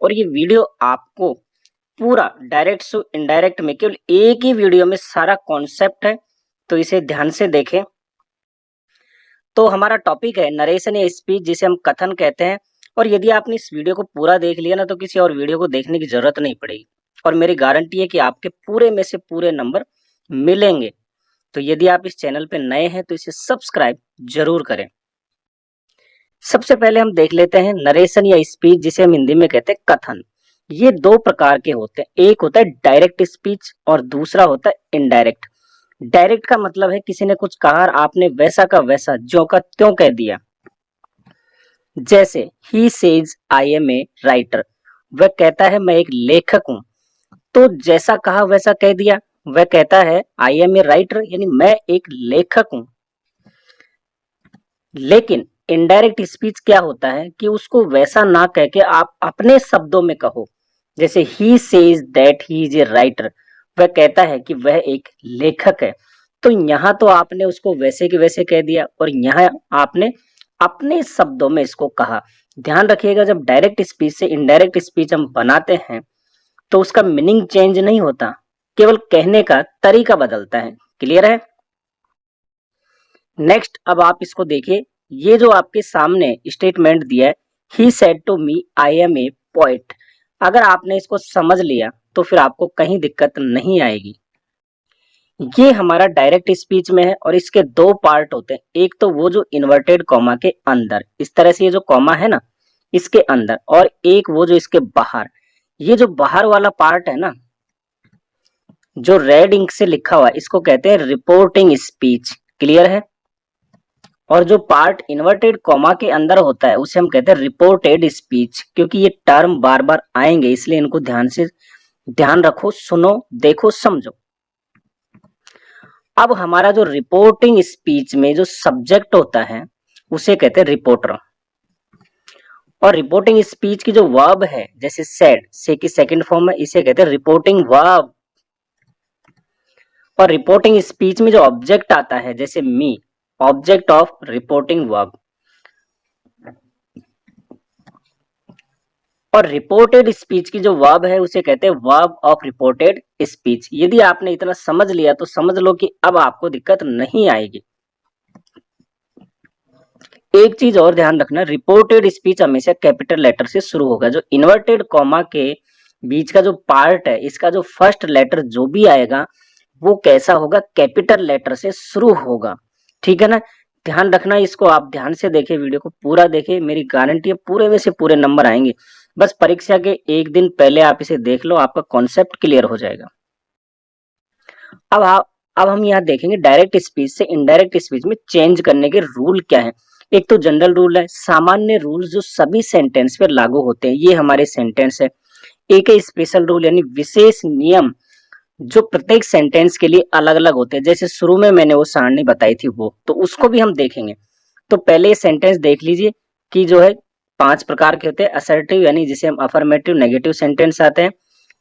और ये वीडियो आपको पूरा डायरेक्ट से इनडायरेक्ट में केवल एक ही वीडियो में सारा कॉन्सेप्ट है, तो इसे ध्यान से देखें। तो हमारा टॉपिक है नरेशन या स्पीच, जिसे हम कथन कहते हैं। और यदि आपने इस वीडियो को पूरा देख लिया ना, तो किसी और वीडियो को देखने की जरूरत नहीं पड़ेगी और मेरी गारंटी है कि आपके पूरे में से पूरे नंबर मिलेंगे। तो यदि आप इस चैनल पे नए हैं तो इसे सब्सक्राइब जरूर करें। सबसे पहले हम देख लेते हैं नरेशन या स्पीच, जिसे हम हिंदी में कहते हैं कथन। ये दो प्रकार के होते हैं, एक होता है डायरेक्ट स्पीच और दूसरा होता है इनडायरेक्ट। डायरेक्ट का मतलब है किसी ने कुछ कहा और आपने वैसा का वैसा ज्यों का त्यों कह दिया। जैसे he says I am a writer, वह कहता है मैं एक लेखक हूं। तो जैसा कहा वैसा कह दिया। वह कहता है आई एम ए राइटर, यानी मैं एक लेखक हूं। लेकिन इनडायरेक्ट स्पीच क्या होता है कि उसको वैसा ना कह के आप अपने शब्दों में कहो। जैसे he says that he is A writer, वह कहता है कि वह एक लेखक है। तो यहाँ तो आपने उसको वैसे के वैसे कह दिया और यहाँ आपने अपने शब्दों में इसको कहा। ध्यान रखिएगा, जब डायरेक्ट स्पीच से इनडायरेक्ट स्पीच हम बनाते हैं तो उसका मीनिंग चेंज नहीं होता, केवल कहने का तरीका बदलता है। क्लियर है? नेक्स्ट, अब आप इसको देखिए। ये जो आपके सामने स्टेटमेंट दिया है, he said to me I am a poet, अगर आपने इसको समझ लिया तो फिर आपको कहीं दिक्कत नहीं आएगी। ये हमारा डायरेक्ट स्पीच में है और इसके दो पार्ट होते हैं। एक तो वो जो इन्वर्टेड कॉमा के अंदर, इस तरह से ये जो कॉमा है ना इसके अंदर, और एक वो जो इसके बाहर। ये जो बाहर वाला पार्ट है ना, जो रेड इंक से लिखा हुआ है, इसको कहते हैं रिपोर्टिंग स्पीच। क्लियर है? और जो पार्ट इन्वर्टेड कॉमा के अंदर होता है उसे हम कहते हैं रिपोर्टेड स्पीच। क्योंकि ये टर्म बार बार आएंगे, इसलिए इनको ध्यान रखो, सुनो, देखो, समझो। अब हमारा जो रिपोर्टिंग स्पीच में जो सब्जेक्ट होता है उसे कहते हैं रिपोर्टर। और रिपोर्टिंग स्पीच की जो वर्ब है, जैसे सेड, से की सेकंड फॉर्म है, इसे कहते हैं रिपोर्टिंग वर्ब। और रिपोर्टिंग स्पीच में जो ऑब्जेक्ट आता है, जैसे मी, ऑब्जेक्ट ऑफ रिपोर्टिंग वर्ब। और रिपोर्टेड स्पीच की जो वर्ब है उसे कहते हैं वर्ब ऑफ रिपोर्टेड स्पीच। यदि आपने इतना समझ लिया तो समझ लो कि अब आपको दिक्कत नहीं आएगी। एक चीज और ध्यान रखना, रिपोर्टेड स्पीच हमेशा कैपिटल लेटर से शुरू होगा। जो इन्वर्टेड कॉमा के बीच का जो पार्ट है, इसका जो फर्स्ट लेटर जो भी आएगा वो कैसा होगा, कैपिटल लेटर से शुरू होगा। ठीक है ना? ध्यान रखना, इसको आप ध्यान से देखें, वीडियो को पूरा देखें, मेरी गारंटी है पूरे में से पूरे नंबर आएंगे। बस परीक्षा के एक दिन पहले आप इसे देख लो, आपका कॉन्सेप्ट क्लियर हो जाएगा। अब हम यहाँ देखेंगे डायरेक्ट स्पीच से इनडायरेक्ट स्पीच में चेंज करने के रूल क्या है। एक तो जनरल रूल है, सामान्य रूल जो सभी सेंटेंस पे लागू होते हैं, ये हमारे सेंटेंस है। एक है स्पेशल रूल, यानी विशेष नियम जो प्रत्येक सेंटेंस के लिए अलग अलग होते हैं। जैसे शुरू में मैंने वो सारणी बताई थी, वो तो उसको भी हम देखेंगे। तो पहले सेंटेंस देख लीजिए कि जो है 5 प्रकार के होते हैं। असर्टिव, यानी जिसे हम अफर्मेटिव नेगेटिव सेंटेंस आते हैं।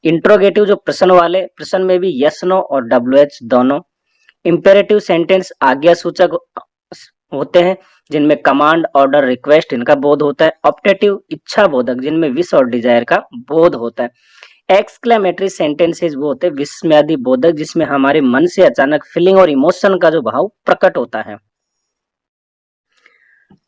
इंट्रोगेटिव, जो प्रश्न वाले, प्रश्न में भी यस नो और WH दोनों। इंपेरेटिव सेंटेंस आज्ञा सूचक होते हैं, जिनमें कमांड, ऑर्डर, रिक्वेस्ट इनका बोध होता है। ऑप्टेटिव, इच्छा बोधक, जिनमें विश और डिजायर का बोध होता है। एक्सक्लेमेटरी सेंटेंसेस वो होते हैं विस्मयादि बोधक, जिसमें हमारे मन से अचानक फीलिंग और इमोशन का जो भाव प्रकट होता है।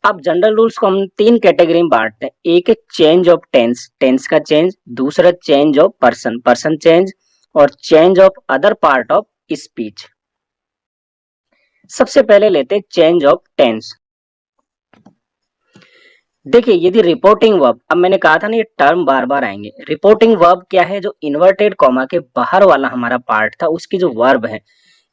अब जनरल रूल्स को हम 3 कैटेगरी में बांटते हैं। एक है चेंज ऑफ टेंस, टेंस का चेंज। दूसरा change of person, person change. और change of other part of speech. सबसे पहले लेते हैं चेंज ऑफ टेंस। देखिए, यदि रिपोर्टिंग वर्ब, अब मैंने कहा था ना ये टर्म बार बार आएंगे। रिपोर्टिंग वर्ब क्या है, जो इन्वर्टेड कॉमा के बाहर वाला हमारा पार्ट था उसकी जो वर्ब है।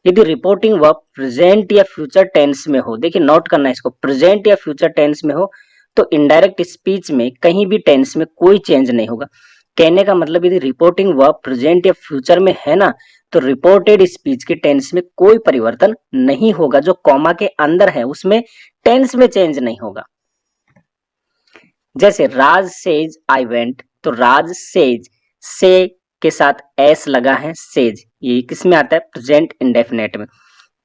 यदि रिपोर्टिंग वर्ब प्रेजेंट या फ्यूचर टेंस में हो, देखिए नोट करना इसको, प्रेजेंट या फ्यूचर टेंस में हो तो इनडायरेक्ट स्पीच में कहीं भी टेंस में कोई चेंज नहीं होगा। कहने का मतलब, यदि रिपोर्टिंग वर्ब प्रेजेंट या फ्यूचर में है ना, तो रिपोर्टेड स्पीच के टेंस में कोई परिवर्तन नहीं होगा। जो कॉमा के अंदर है उसमें टेंस में चेंज नहीं होगा। जैसे राज सेज आई वेंट, तो राज सेज, से के साथ एस लगा है, सेज, ये किस में आता है, प्रेजेंट इंडेफिनेट में।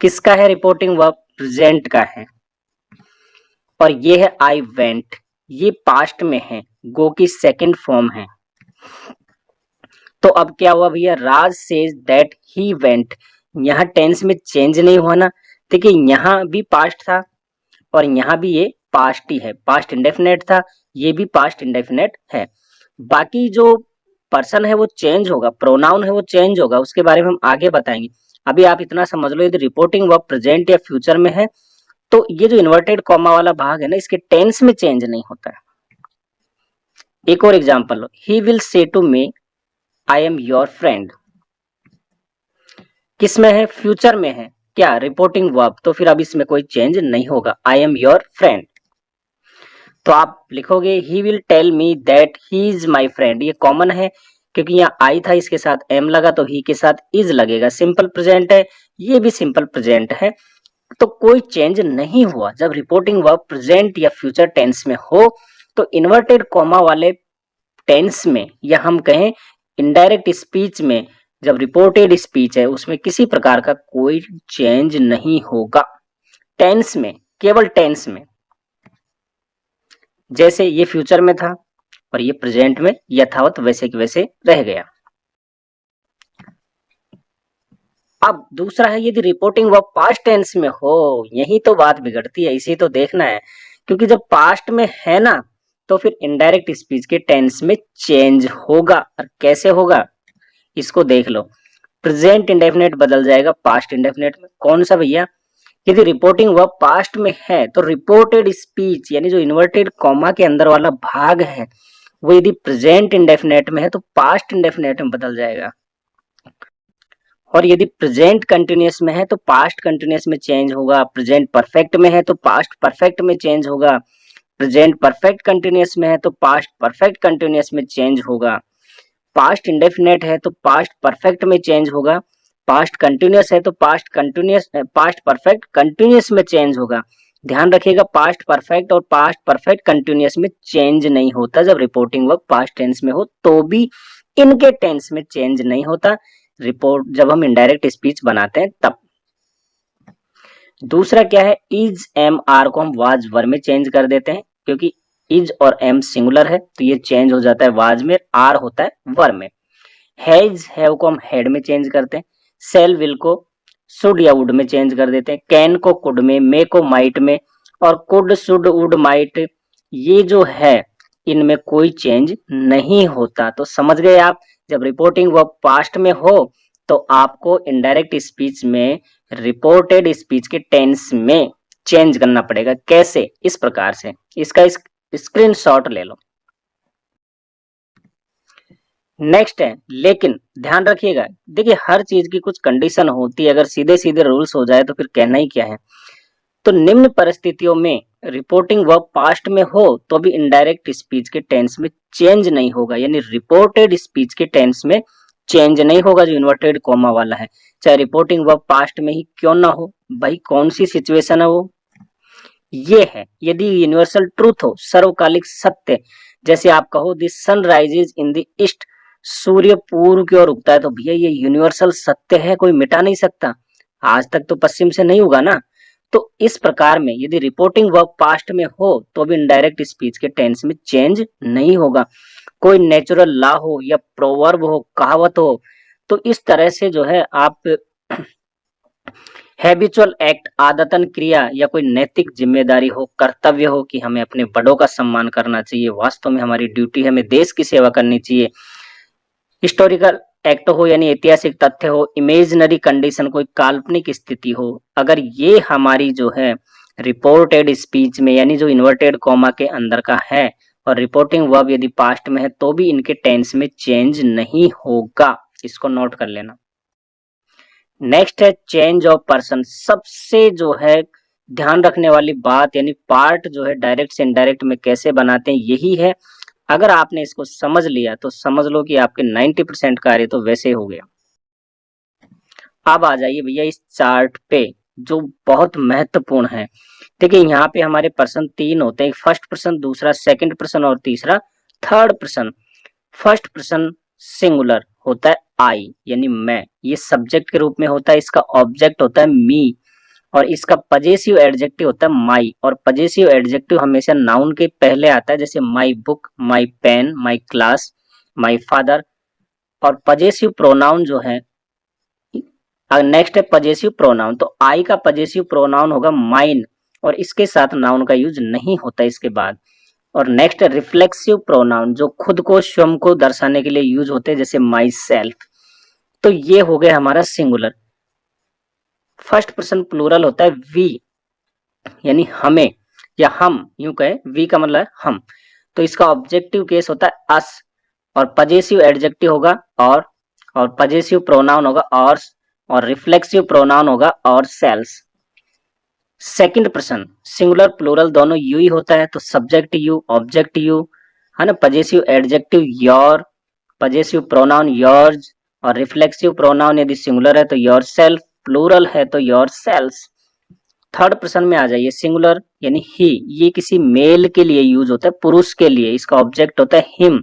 किसका है रिपोर्टिंग वर्ब, प्रेजेंट का है। और ये है आई वेंट, ये पास्ट में है, गो की सेकंड फॉर्म है। तो अब क्या हुआ भैया, राज सेज दैट ही वेंट, यहाँ टेंस में चेंज नहीं हुआ ना। देखिए यहाँ भी पास्ट था और यहाँ भी ये पास्ट ही है, पास्ट इंडेफिनेट था, ये भी पास्ट इंडेफिनेट है। बाकी जो पर्सन है वो चेंज होगा, प्रोनाउन है वो चेंज होगा, उसके बारे में हम आगे बताएंगे। अभी आप इतना समझ लो, यदि रिपोर्टिंग वर्ब प्रेजेंट या फ्यूचर में है तो ये जो इन्वर्टेड कॉमा वाला भाग है ना, इसके टेंस में चेंज नहीं होता है। एक और एग्जांपल लो, he will say to me I am your friend, किस में है, फ्यूचर में है, क्या, रिपोर्टिंग वर्ब, तो फिर अब इसमें कोई चेंज नहीं होगा, आई एम योर फ्रेंड। तो आप लिखोगे he will tell me that he is my friend, ये कॉमन है क्योंकि यहाँ आई था, इसके साथ एम लगा तो ही के साथ इज लगेगा, सिंपल प्रेजेंट है, ये भी सिंपल प्रेजेंट है, तो कोई चेंज नहीं हुआ। जब रिपोर्टिंग वर्ब प्रेजेंट या फ्यूचर टेंस में हो तो इन्वर्टेड कॉमा वाले टेंस में, या हम कहें इनडायरेक्ट स्पीच में, जब रिपोर्टेड स्पीच है उसमें किसी प्रकार का कोई चेंज नहीं होगा टेंस में, केवल टेंस में। जैसे ये फ्यूचर में था और ये प्रेजेंट में यथावत वैसे के वैसे रह गया। अब दूसरा है, यदि रिपोर्टिंग वर्ब पास्ट टेंस में हो, यही तो बात बिगड़ती है, इसी तो देखना है, क्योंकि जब पास्ट में है ना तो फिर इनडायरेक्ट स्पीच के टेंस में चेंज होगा। और कैसे होगा इसको देख लो, प्रेजेंट इंडेफिनेट बदल जाएगा पास्ट इंडेफिनेट में। कौन सा भैया, यदि रिपोर्टिंग वर्ब पास्ट में है तो रिपोर्टेड स्पीच यानी जो इन्वर्टेड कॉमा के अंदर वाला भाग है वो यदि प्रेजेंट इंडेफिनेट में है तो पास्ट इंडेफिनेट में बदल जाएगा, और यदि प्रेजेंट कंटिन्यूअस में है तो पास्ट कंटिन्यूअस में चेंज होगा, प्रेजेंट परफेक्ट में है तो पास्ट परफेक्ट में चेंज होगा, प्रेजेंट परफेक्ट कंटिन्यूअस में है तो पास्ट परफेक्ट कंटिन्यूअस में चेंज होगा, पास्ट इंडेफिनेट है तो पास्ट परफेक्ट में चेंज होगा, पास्ट कंटिन्यूअस है तो पास्ट परफेक्ट कंटिन्यूअस में चेंज होगा। ध्यान रखिएगा, पास्ट परफेक्ट और पास्ट परफेक्ट कंटिन्यूअस में चेंज नहीं होता, जब रिपोर्टिंग वर्ब पास्ट टेंस में हो तो भी इनके टेंस में चेंज नहीं होता, रिपोर्ट जब हम इनडायरेक्ट स्पीच बनाते हैं तब। दूसरा क्या है, इज एम आर को हम वाज वर में चेंज कर देते हैं, क्योंकि इज और एम सिंगुलर है तो ये चेंज हो जाता है वाज में, आर होता है वर में। हैज हैव को हम हेड में चेंज करते हैं, सेल विल को शुड या वुड में चेंज कर देते हैं, कैन को कुड में, मे को माइट में, और कुड शुड वुड माइट ये जो है इनमें कोई चेंज नहीं होता। तो समझ गए आप, जब रिपोर्टिंग वर्ब पास्ट में हो तो आपको इनडायरेक्ट स्पीच में रिपोर्टेड स्पीच के टेंस में चेंज करना पड़ेगा। कैसे, इस प्रकार से, इसका स्क्रीनशॉट ले लो। नेक्स्ट है लेकिन, ध्यान रखिएगा, देखिए हर चीज की कुछ कंडीशन होती है, अगर सीधे सीधे रूल्स हो जाए तो फिर कहना ही क्या है। तो निम्न परिस्थितियों में रिपोर्टिंग वर्ब पास्ट में हो तो भी इनडायरेक्ट स्पीच के टेंस में चेंज नहीं होगा, यानी रिपोर्टेड स्पीच के टेंस में चेंज नहीं होगा जो इन्वर्टेड कॉमा वाला है, चाहे रिपोर्टिंग वर्ब पास्ट में ही क्यों ना हो। भाई कौन सी सिचुएशन है वो, ये है यदि यूनिवर्सल ट्रूथ हो, सर्वकालिक सत्य, जैसे आप कहो the sun rises in the east, सूर्य पूर्व की ओर उगता है, तो भैया ये यूनिवर्सल सत्य है, कोई मिटा नहीं सकता, आज तक तो पश्चिम से नहीं उगा ना। तो इस प्रकार में यदि रिपोर्टिंग वर्ब पास्ट में हो तो भी इनडायरेक्ट स्पीच के टेंस में चेंज नहीं होगा। कोई नेचुरल लॉ हो या प्रोवर्ब हो, कहावत हो, तो इस तरह से जो है आप हैबिचुअल एक्ट, आदतन क्रिया, या कोई नैतिक जिम्मेदारी हो, कर्तव्य हो कि हमें अपने बड़ों का सम्मान करना चाहिए, वास्तव में हमारी ड्यूटी है, हमें देश की सेवा करनी चाहिए, हिस्टोरिकल एक्ट हो यानी ऐतिहासिक तथ्य हो, इमेजिनरी कंडीशन कोई काल्पनिक स्थिति हो, अगर ये हमारी जो है रिपोर्टेड स्पीच में यानी जो इन्वर्टेड कॉमा के अंदर का है और रिपोर्टिंग वर्ब यदि पास्ट में है तो भी इनके टेंस में चेंज नहीं होगा, इसको नोट कर लेना। नेक्स्ट है चेंज ऑफ पर्सन, सबसे जो है ध्यान रखने वाली बात, यानी पार्ट जो है डायरेक्ट से इनडायरेक्ट में कैसे बनाते हैं यही है। अगर आपने इसको समझ लिया तो समझ लो कि आपके 90% कार्य तो वैसे हो गया। अब आ जाइए भैया इस चार्ट पे जो बहुत महत्वपूर्ण है। देखिए यहाँ पे हमारे पर्सन 3 होते हैं, फर्स्ट पर्सन, दूसरा सेकंड पर्सन और तीसरा third person. First person singular होता है आई यानी मैं, ये सब्जेक्ट के रूप में होता है, इसका ऑब्जेक्ट होता है मी, और इसका पजेसिव एडजेक्टिव होता है माई, और पजेसिव एडजेक्टिव हमेशा नाउन के पहले आता है, जैसे my book, my pen, my class, my father. और पजेसिव प्रोनाउन जो है, नेक्स्ट है पजेसिव प्रोनाउन। तो आई का पजेसिव प्रोनाउन होगा माइन, और इसके साथ नाउन का यूज नहीं होता इसके बाद। और नेक्स्ट है रिफ्लेक्सिव प्रोनाउन, जो खुद को स्वयं को दर्शाने के लिए यूज होते हैं, जैसे माई सेल्फ। तो ये हो गया हमारा सिंगुलर। फर्स्ट पर्सन प्लूरल होता है वी, यानी हमें या हम, यूं कहे वी का मतलब हम। तो इसका ऑब्जेक्टिव केस होता है अस, और पजेसिव एडजेक्टिव होगा और पजेसिव प्रोनाउन होगा और रिफ्लेक्सिव प्रोनाउन होगा और selves. Second person singular plural दोनों यू ही होता है, तो सब्जेक्ट यू ऑब्जेक्ट यू, है ना। Possessive adjective your, possessive pronoun yours, और रिफ्लेक्सिव प्रोनाउन यदि सिंगुलर है तो योर सेल्फ, प्लूरल है तो योर सेल्स। थर्ड पर्सन में आ जाइए, सिंगुलर यानी ही, ये किसी मेल के लिए यूज होता है, पुरुष के लिए। इसका ऑब्जेक्ट होता है हिम,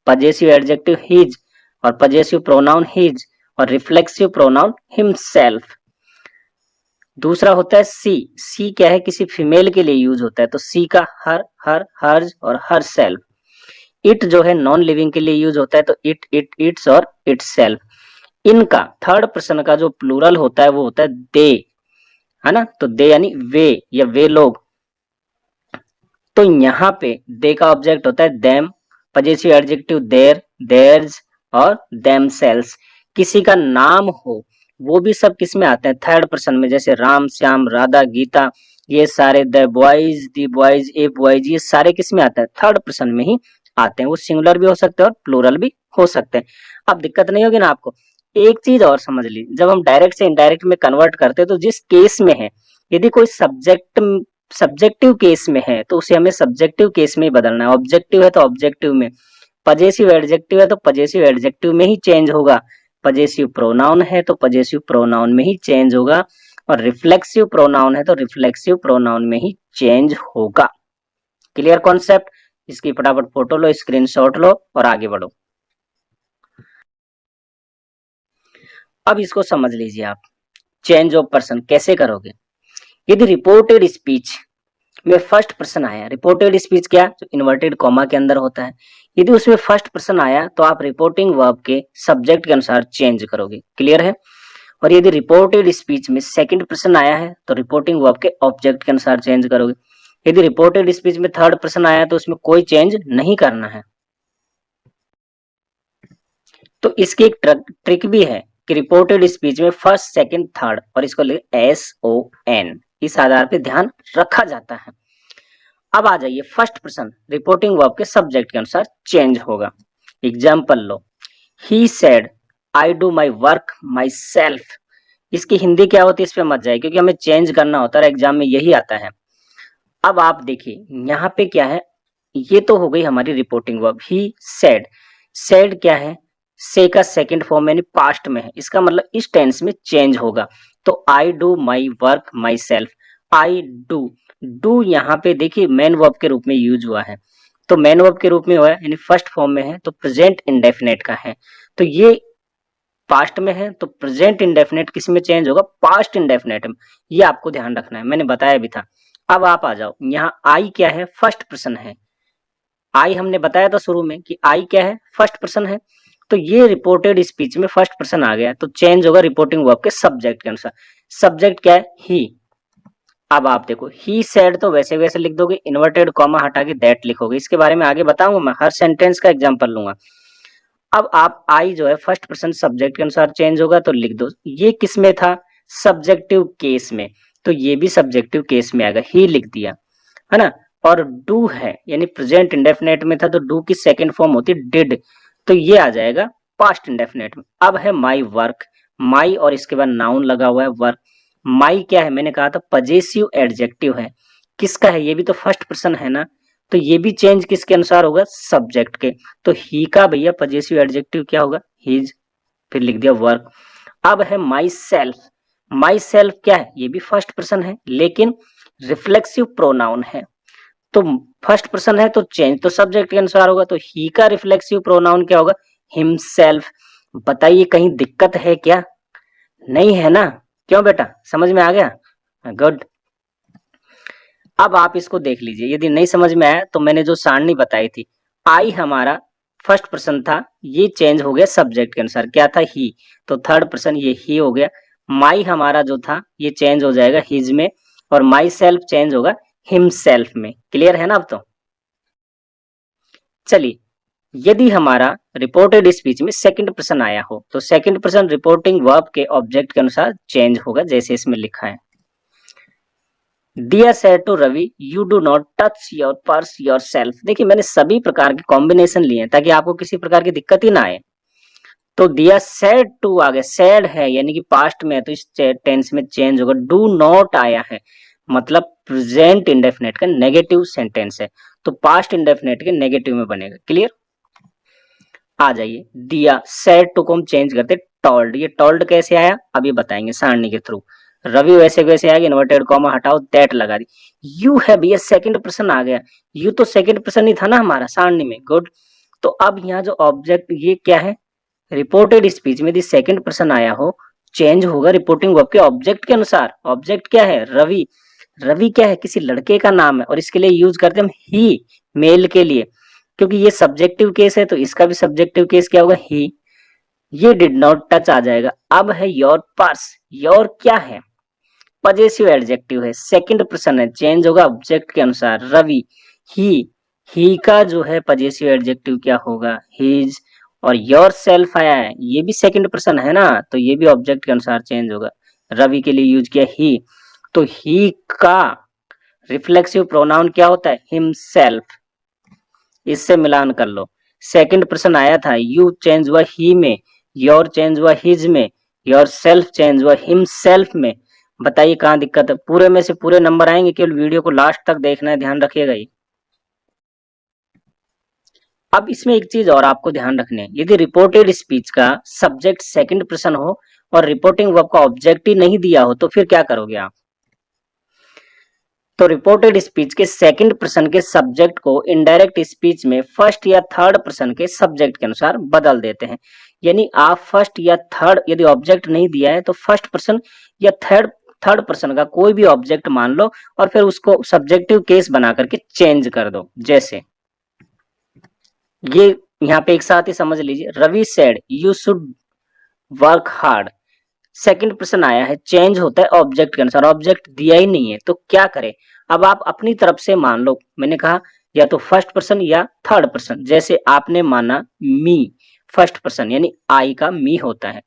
पजेसिव एडजेक्टिव हिज, और पजेसिव प्रोनाउन हिज, और रिफ्लेक्सिव प्रोनाउन हिमसेल्फ। दूसरा होता है सी क्या है, किसी फीमेल के लिए यूज होता है, तो सी का हर्ज और हर सेल्फ। इट जो है नॉन लिविंग के लिए यूज होता है, तो इट्स और इट्स सेल्फ। इनका थर्ड पर्सन का जो प्लूरल होता है वो होता है दे, है ना। तो दे यानी वे या वे लोग। तो यहाँ पे दे का ऑब्जेक्ट होता है them, possessive adjective their, theirs और देम सेल्स। किसी का नाम हो वो भी सब किस में आते हैं, थर्ड पर्सन में, जैसे राम, श्याम, राधा, गीता, ये सारे द बॉयज, ए बॉयज, ये सारे किस में आते हैं, थर्ड पर्सन में ही आते हैं। वो सिंगुलर भी हो सकते हैं और प्लूरल भी हो सकते हैं। अब दिक्कत नहीं होगी ना आपको। एक चीज और समझ ली, जब हम डायरेक्ट से इनडायरेक्ट में कन्वर्ट करते हैं तो जिस केस में है, यदि कोई सब्जेक्टिव केस में है तो उसे हमें सब्जेक्टिव केस में ही बदलना है। ऑब्जेक्टिव है तो ऑब्जेक्टिव में, पजेसिव एडजेक्टिव है तो पजेसिव एडजेक्टिव में ही चेंज होगा, पजेसिव प्रोनाउन है तो पजेसिव प्रोनाउन में ही चेंज होगा, और रिफ्लेक्सिव प्रोनाउन है तो रिफ्लेक्सिव प्रोनाउन में ही चेंज होगा। Clear concept? इसकी फटाफट फोटो लो, स्क्रीनशॉट लो और आगे बढ़ो। अब इसको समझ लीजिए आप, चेंज ऑफ पर्सन कैसे करोगे। यदि रिपोर्टेड स्पीच में फर्स्ट पर्सन आया, रिपोर्टेड स्पीच क्या, जो इन्वर्टेड कॉमा के अंदर होता है, यदि उसमें फर्स्ट पर्सन आया तो आप रिपोर्टिंग वर्ब के सब्जेक्ट के अनुसार चेंज करोगे। क्लियर है? और यदि रिपोर्टेड स्पीच में सेकंड पर्सन आया है तो रिपोर्टिंग वर्ब के ऑब्जेक्ट के अनुसार चेंज करोगे। यदि रिपोर्टेड स्पीच में थर्ड पर्सन आया है तो उसमें कोई चेंज नहीं करना है। तो इसकी एक ट्रिक भी है कि रिपोर्टेड स्पीच में फर्स्ट, सेकंड, थर्ड, और इसको SON, इस आधार पे ध्यान रखा जाता है। अब आ जाइए फर्स्ट पर्सन रिपोर्टिंग वर्ब के सब्जेक्ट के अनुसार चेंज होगा। Example low, he said I do my work my self. इसकी हिंदी क्या होती है इस पे मत जाए, क्योंकि हमें चेंज करना होता है, एग्जाम में यही आता है। अब आप देखिए यहाँ पे क्या है, ये तो हो गई हमारी reporting verb. He said, said क्या है, से का सेकंड फॉर्म यानी पास्ट में है, इसका मतलब इस टेंस में चेंज होगा। तो I do my work my self, I do यहाँ पे देखिए मेन वर्ब के रूप में यूज हुआ है, तो मेन वर्ब के रूप में हुआ है यानी फर्स्ट फॉर्म में है, तो प्रेजेंट इंडेफिनेट का है। तो ये पास्ट में है तो प्रेजेंट इंडेफिनेट किस में चेंज होगा, पास्ट इंडेफिनेट में। ये आपको ध्यान रखना है, मैंने बताया भी था। अब आप आ जाओ, यहाँ आई क्या है, फर्स्ट पर्सन है। आई हमने बताया था शुरू में कि आई क्या है, फर्स्ट पर्सन है। तो ये रिपोर्टेड स्पीच में फर्स्ट पर्सन आ गया, तो चेंज होगा रिपोर्टिंग वर्ब के सब्जेक्ट के अनुसार। सब्जेक्ट क्या है, ही। अब आप देखो, ही सेड तो वैसे वैसे लिख दोगे, इन्वर्टेड कॉमा हटा के दैट लिखोगे। इसके बारे में आगे बताऊंगा मैं, हर सेंटेंस का एग्जांपल लूंगा। अब आप आई जो है फर्स्ट पर्सन सब्जेक्ट के अनुसार चेंज होगा, तो लिख दो। ये किस में था, सब्जेक्टिव केस में, तो ये भी सब्जेक्टिव केस में आएगा, ही लिख दिया, है ना। और डू है यानी प्रेजेंट इंडेफिनेट में था, तो डू की सेकंड फॉर्म होती है डिड, तो ये आ जाएगा पास्ट इंडेफिनेट में। अब है माई वर्क, माई और इसके बाद नाउन लगा हुआ है वर्क। माई क्या है, मैंने कहा था पजेसिव एडजेक्टिव है, किसका है, ये भी तो फर्स्ट पर्सन है ना, तो ये भी चेंज किसके अनुसार होगा, सब्जेक्ट के। तो ही का भैया पजेसिव एडजेक्टिव क्या होगा, हीज, फिर लिख दिया वर्क। अब है माई सेल्फ, माई सेल्फ क्या है, ये भी फर्स्ट पर्सन है लेकिन रिफ्लेक्सिव प्रोनाउन है, तो फर्स्ट पर्सन है तो चेंज तो सब्जेक्ट के अनुसार होगा, तो ही का रिफ्लेक्सिव प्रोनाउन क्या होगा, हिमसेल्फ। बताइए कहीं दिक्कत है क्या, नहीं है ना, क्यों बेटा, समझ में आ गया, गुड। अब आप इसको देख लीजिए, यदि नहीं समझ में आया तो मैंने जो सारणी बताई थी, आई हमारा फर्स्ट पर्सन था, ये चेंज हो गया सब्जेक्ट के अनुसार, क्या था ही, तो थर्ड पर्सन ये ही हो गया। माई हमारा जो था ये चेंज हो जाएगा हिज में, और माई सेल्फ चेंज होगा हिमसेल्फ में। क्लियर है ना अब तो। चलिए, यदि हमारा रिपोर्टेड स्पीच में सेकंड पर्सन आया हो तो सेकंड पर्सन रिपोर्टिंग वर्ब के ऑब्जेक्ट के अनुसार चेंज होगा, जैसे इसमें लिखा है। Dear said to Ravi, you do not touch your purse yourself। देखिए मैंने सभी प्रकार के कॉम्बिनेशन लिए हैं ताकि आपको किसी प्रकार की दिक्कत ही ना आए। तो दिया said to आ गया, said है यानी कि पास्ट में है तो इस टेंस में चेंज होगा। do not आया है मतलब प्रेजेंट इंडेफिनेट का नेगेटिव सेंटेंस है, तो पास्ट इंडेफिनेट के नेगेटिव में बनेगा। क्लियर। आ जाइए, दिया said to को हम चेंज करते told। ये told कैसे आया अभी बताएंगे सारणी के थ्रू। रवि वैसे वैसे आएगा, इन्वर्टेड कॉमा हटाओ, दैट लगा दी। यू है भैया सेकंड पर्सन आ गया, यू तो सेकंड पर्सन ही था ना हमारा सारणी में। गुड। तो अब यहाँ जो ऑब्जेक्ट ये क्या है, रिपोर्टेड स्पीच में यदि सेकंड पर्सन आया हो चेंज होगा रिपोर्टिंग वर्ब के ऑब्जेक्ट के अनुसार। ऑब्जेक्ट क्या है, रवि। रवि क्या है, किसी लड़के का नाम है और इसके लिए यूज करते हम ही, मेल के लिए, क्योंकि ये सब्जेक्टिव केस है तो इसका भी सब्जेक्टिव केस क्या होगा, ही। ये डिड नॉट टच आ जाएगा। अब है योर पर्स। योर क्या है, पजेसिव एडजेक्टिव है, सेकंड पर्सन है, चेंज होगा ऑब्जेक्ट के अनुसार। रवि, ही का जो है पजेसिव एडजेक्टिव क्या होगा, हिज। और योर सेल्फ आया है, ये भी सेकंड पर्सन है ना, तो ये भी ऑब्जेक्ट के अनुसार चेंज होगा। रवि के लिए यूज किया ही, तो ही का रिफ्लेक्सिव प्रोनाउन क्या होता है, हिमसेल्फ। इससे मिलान कर लो, सेकंड पर्सन आया था, यू चेंज हुआ ही में, योर चेंज हुआ हिज में, योर सेल्फ चेंज हुआ हिमसेल्फ में। बताइए कहाँ दिक्कत है। पूरे में से पूरे नंबर आएंगे, केवल वीडियो को लास्ट तक देखना है, ध्यान रखिएगा ये। अब इसमें एक चीज और आपको ध्यान रखनी है, यदि रिपोर्टेड स्पीच का सब्जेक्ट सेकंड पर्सन हो और रिपोर्टिंग वर्ब का ऑब्जेक्ट ही नहीं दिया हो तो फिर क्या करोगे आप। तो रिपोर्टेड स्पीच के सेकंड पर्सन के सब्जेक्ट को इनडायरेक्ट स्पीच में फर्स्ट या थर्ड पर्सन के सब्जेक्ट के अनुसार बदल देते हैं। यानी आप फर्स्ट या थर्ड, यदि ऑब्जेक्ट नहीं दिया है तो फर्स्ट पर्सन या थर्ड पर्सन का कोई भी ऑब्जेक्ट मान लो और फिर उसको सब्जेक्टिव केस बना करके चेंज कर दो। जैसे ये यहाँ पे एक साथ ही समझ लीजिए, Ravi said you should work hard. Second person आया है, चेंज होता है ऑब्जेक्ट के अनुसार, ऑब्जेक्ट दिया ही नहीं है तो क्या करें। अब आप अपनी तरफ से मान लो, मैंने कहा या तो फर्स्ट पर्सन या थर्ड पर्सन। जैसे आपने माना मी, फर्स्ट पर्सन यानी आई का मी होता है,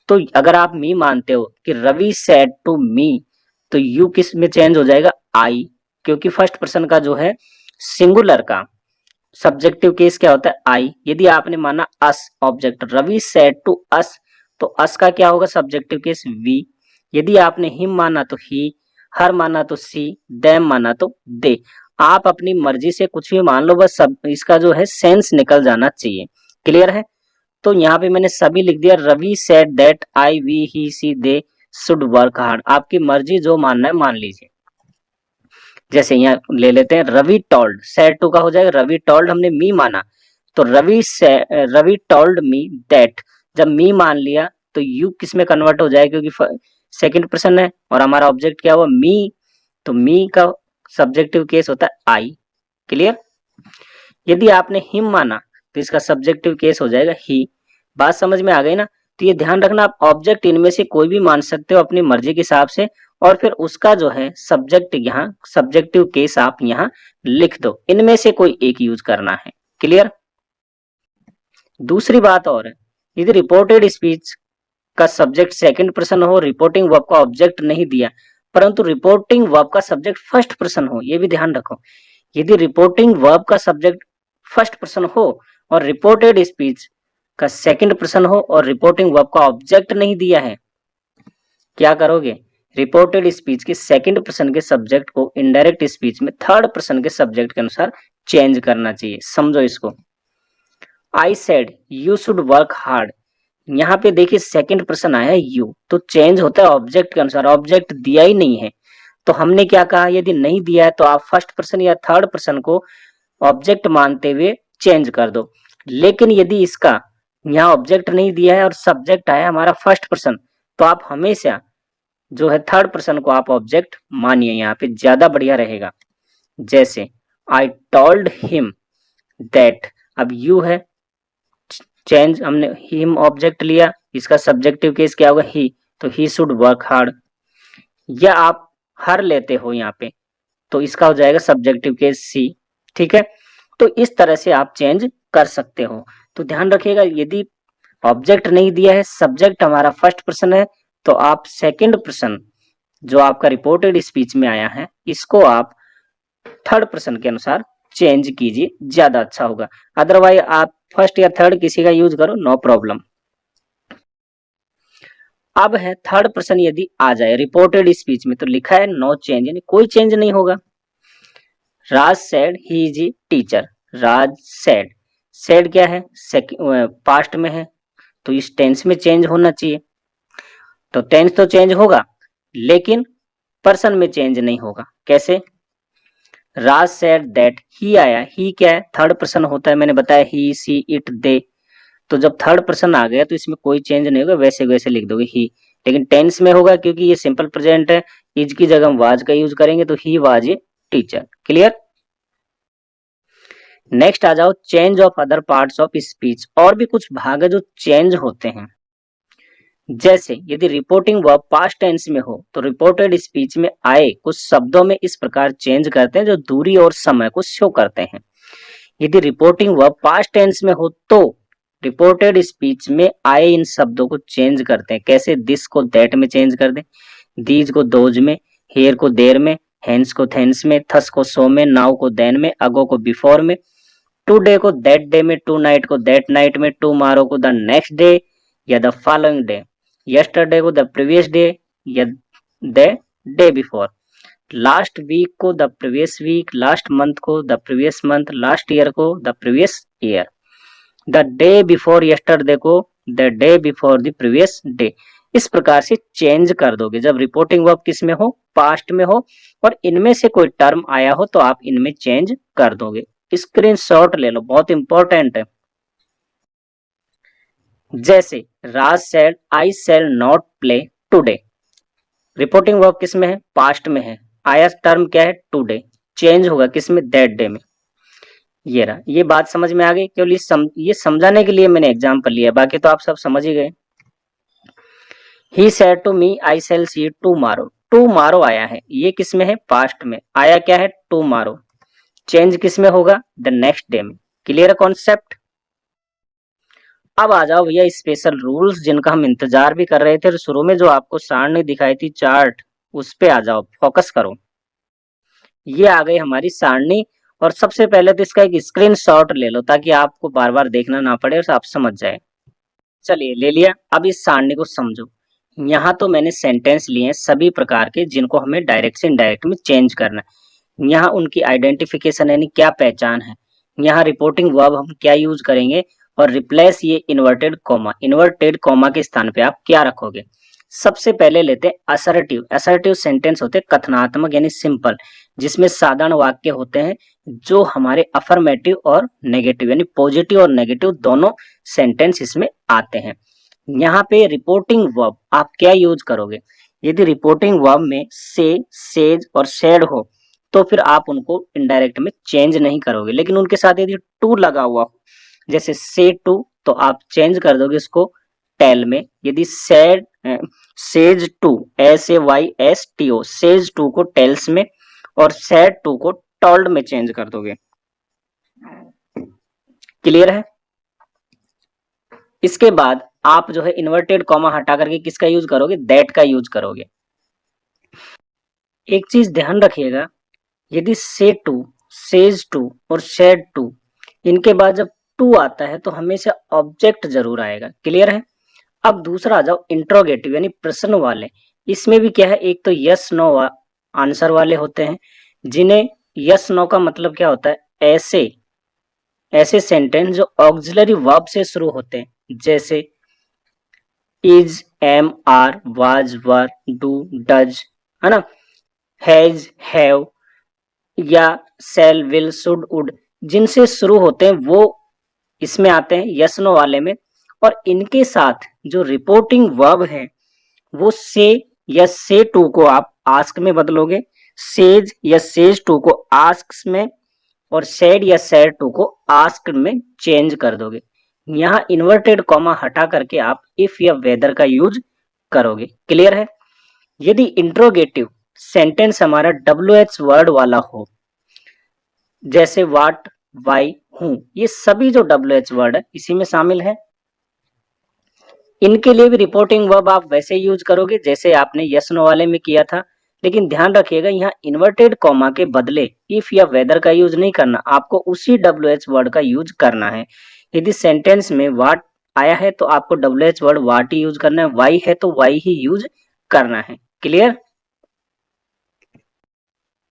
तो अगर आप मी मानते हो कि रवि सेड टू मी, तो यू किस में चेंज हो जाएगा, आई, क्योंकि फर्स्ट पर्सन का जो है सिंगुलर का सब्जेक्टिव केस क्या होता है, आई। यदि आपने माना us, object Ravi said to us, तो अस का क्या होगा सब्जेक्टिव केस, वी। यदि आपने हिम माना तो ही, हर माना तो सी, देम माना तो दे। आप अपनी मर्जी से कुछ भी मान लो, बस सब इसका जो है सेंस निकल जाना चाहिए। क्लियर है। तो यहाँ पे मैंने सभी लिख दिया, Ravi said that I, we, he, she, they should work hard. आपकी मर्जी जो मानना है मान लीजिए। जैसे यहाँ ले लेते हैं रवि टोल्ड, सेड टू का हो जाएगा रवि टोल्ड, हमने मी माना तो रवि टोल्ड मी दैट। जब मी मान लिया तो यू किस में कन्वर्ट हो जाएगा, क्योंकि सेकंड पर्सन है और हमारा ऑब्जेक्ट क्या हुआ, मी, तो मी का सब्जेक्टिव केस होता है आई। क्लियर। यदि आपने हिम माना तो इसका सब्जेक्टिव केस हो जाएगा ही। बात समझ में आ गई ना। तो ये ध्यान रखना, आप ऑब्जेक्ट इनमें से कोई भी मान सकते हो अपनी मर्जी के हिसाब से, और फिर उसका जो है सब्जेक्ट यहाँ सब्जेक्टिव केस आप यहाँ लिख दो, इनमें से कोई एक यूज करना है। क्लियर। दूसरी बात और है, यदि रिपोर्टेड स्पीच का सब्जेक्ट सेकंड पर्सन हो, रिपोर्टिंग वर्ब का ऑब्जेक्ट नहीं दिया, परंतु रिपोर्टिंग वर्ब का सब्जेक्ट फर्स्ट पर्सन हो, ये भी ध्यान रखो। यदि रिपोर्टिंग वर्ब का सब्जेक्ट फर्स्ट पर्सन हो और रिपोर्टेड स्पीच का सेकंड पर्सन हो और रिपोर्टिंग वर्ब का ऑब्जेक्ट नहीं दिया है, क्या करोगे, रिपोर्टेड स्पीच के सेकंड पर्सन के सब्जेक्ट को इनडायरेक्ट स्पीच में थर्ड पर्सन के सब्जेक्ट के अनुसार चेंज करना चाहिए। समझो इसको। I said you should work hard, यहाँ पे देखिए सेकंड पर्सन आया है यू, तो चेंज होता है ऑब्जेक्ट के अनुसार, ऑब्जेक्ट दिया ही नहीं है तो हमने क्या कहा, यदि नहीं दिया है तो आप फर्स्ट पर्सन या थर्ड पर्सन को ऑब्जेक्ट मानते हुए चेंज कर दो। लेकिन यदि इसका यहाँ ऑब्जेक्ट नहीं दिया है और सब्जेक्ट आया हमारा फर्स्ट पर्सन, तो आप हमेशा जो है थर्ड पर्सन को आप ऑब्जेक्ट मानिए, यहाँ पे ज्यादा बढ़िया रहेगा। जैसे आई टोल्ड हिम दैट, अब यू है चेंज, हमने हिम ऑब्जेक्ट लिया, इसका सब्जेक्टिव केस क्या होगा, ही, तो ही शुड वर्क हार्ड। या आप हर लेते हो यहाँ पे, तो इसका हो जाएगा सब्जेक्टिव केस सी। ठीक है, तो इस तरह से आप चेंज कर सकते हो। तो ध्यान रखिएगा, यदि ऑब्जेक्ट नहीं दिया है, सब्जेक्ट हमारा फर्स्ट पर्सन है, तो आप सेकंड पर्सन जो आपका रिपोर्टेड स्पीच में आया है, इसको आप थर्ड पर्सन के अनुसार चेंज कीजिए, ज्यादा अच्छा होगा। अदरवाइज आप फर्स्ट या थर्ड किसी का यूज करो, नो प्रॉब्लम। अब है थर्ड पर्सन यदि आ जाए रिपोर्टेड स्पीच में, तो लिखा है नो चेंज, यानी कोई चेंज नहीं होगा। Raj said he is a teacher. Raj said, said क्या है, पास्ट में है, तो इस टेंस में चेंज होना चाहिए। तो टेंस तो चेंज होगा, लेकिन पर्सन में चेंज नहीं होगा। कैसे, राज सेड दैट, ही आया, ही क्या है, थर्ड पर्सन होता है, मैंने बताया ही सी इट दे। तो जब थर्ड पर्सन आ गया तो इसमें कोई चेंज नहीं होगा, वैसे वैसे लिख दोगे ही। लेकिन टेंस में होगा, क्योंकि ये सिंपल प्रेजेंट है, इज की जगह हम वाज का यूज करेंगे, तो he was a teacher. Clear. Next आ जाओ, change of other parts of speech. और भी कुछ भाग है जो चेंज होते हैं। जैसे यदि रिपोर्टिंग वर्ब पास्ट टेंस में हो, तो रिपोर्टेड स्पीच में आए कुछ शब्दों में इस प्रकार चेंज करते हैं जो दूरी और समय को शो करते हैं। यदि रिपोर्टिंग वर्ब पास्ट टेंस में हो, तो रिपोर्टेड स्पीच में आए इन शब्दों को चेंज करते हैं। कैसे, दिस को दैट में चेंज कर दें, दीज को दोज में, हेयर को देर में, हेंस को थेंस में, थस को सो में, नाउ को देन में, अगो को बिफोर में, टुडे को दैट डे में, टू नाइट को दैट नाइट में, टुमारो को द नेक्स्ट डे या द फॉलोइंग डे, यस्टरडे को द प्रीवियस डे या the day before, last week को the previous week, last month को the previous month, last year को the previous year, the day before yesterday को the day before the previous day. इस प्रकार से change कर दोगे जब रिपोर्टिंग वर्ब किस में हो, पास्ट में हो, और इनमें से कोई टर्म आया हो तो आप इनमें चेंज कर दोगे। स्क्रीनशॉट ले लो, बहुत इंपॉर्टेंट है। जैसे Raj said I shall not play today, reporting verb किस में है, पास्ट में है, आया टर्म क्या है, टुडे, चेंज होगा किसमें, दैट डे में। ये रहा, ये बात समझ में आ गई। केवल ये समझाने के लिए मैंने एग्जाम्पल लिया, बाकी तो आप सब समझ ही गए। He said to me I shall see tomorrow, tomorrow आया है, ये किस में है, पास्ट में, आया क्या है, टुमारो, चेंज किस में होगा, द नेक्स्ट डे में। क्लियर है कॉन्सेप्ट। अब आ जाओ भैया स्पेशल रूल्स जिनका हम इंतजार भी कर रहे थे। शुरू में जो आपको सारणी दिखाई थी चार्ट, उस पे आ जाओ, फोकस करो। ये आ गई हमारी सारणी, और सबसे पहले तो इसका एक स्क्रीनशॉट ले लो ताकि आपको बार बार देखना ना पड़े और आप समझ जाए। चलिए ले लिया। अब इस सारणी को समझो। यहाँ तो मैंने सेंटेंस लिए हैं सभी प्रकार के जिनको हमें डायरेक्ट से इनडायरेक्ट में चेंज करना है। यहाँ उनकी आइडेंटिफिकेशन यानी क्या पहचान है, यहाँ रिपोर्टिंग वर्ब हम क्या यूज करेंगे, और रिप्लेस ये इन्वर्टेड कॉमा के स्थान पे आप क्या रखोगे। सबसे पहले लेते हैं असर्टिव। असर्टिव सेंटेंस होते हैं कथनात्मक यानी सिंपल, जिसमें साधारण वाक्य होते हैं जो हमारे अफर्मेटिव और नेगेटिव यानी पॉजिटिव और नेगेटिव दोनों सेंटेंस इसमें आते हैं। यहाँ पे रिपोर्टिंग वर्ब आप क्या यूज करोगे, यदि रिपोर्टिंग वर्ब में से, सेज और सेड हो तो फिर आप उनको इनडायरेक्ट में चेंज नहीं करोगे, लेकिन उनके साथ यदि टू लगा हुआ हो, जैसे से टू, तो आप चेंज कर दोगे इसको टेल में। यदि said, says to, SAYSTO, says to को टेल्स में, और सेड टू को टोल्ड में चेंज कर दोगे। क्लियर है। इसके बाद आप जो है इन्वर्टेड कॉमा हटा करके किसका यूज करोगे, दैट का यूज करोगे। एक चीज ध्यान रखिएगा, यदि से टू, सेज टू और सेड टू, इनके बाद जब टू आता है तो हमेशा ऑब्जेक्ट जरूर आएगा। क्लियर है। अब दूसरा आ जाओ इंट्रोगेटिव यानी प्रश्न वाले। इसमें भी क्या है, एक तो यस नो आंसर वाले होते हैं, जिन्हें यस नो का मतलब क्या होता है, ऐसे सेंटेंस जो ऑक्सिलरी वर्ब से शुरू होते हैं, जैसे is, am, are, was, were, do, does, है ना, हैज, हैव, या सेल, विल, शुड, वुड, जिनसे शुरू होते हैं वो इसमें आते हैं यस नो वाले में। और इनके साथ जो रिपोर्टिंग वर्ब है वो से या से टू को आप आस्क में बदलोगे, सेज या सेज टू को आस्क में, और सेड या सेड टू को आस्क में चेंज कर दोगे। यहाँ इन्वर्टेड कॉमा हटा करके आप इफ या वेदर का यूज करोगे। क्लियर है? यदि इंट्रोगेटिव सेंटेंस हमारा WH वर्ड वाला हो, जैसे व्हाट, वाई, हूं, ये सभी जो WH वर्ड है इसी में शामिल है। इनके लिए भी रिपोर्टिंग वर्ब आप वैसे यूज करोगे जैसे आपने यस नो वाले में किया था, लेकिन ध्यान रखिएगा यहाँ इन्वर्टेड कॉमा के बदले इफ या वेदर का यूज नहीं करना, आपको उसी WH वर्ड का यूज करना है। यदि सेंटेंस में व्हाट आया है तो आपको WH word what he use करना है, वाई है तो वाई ही यूज करना है। क्लियर?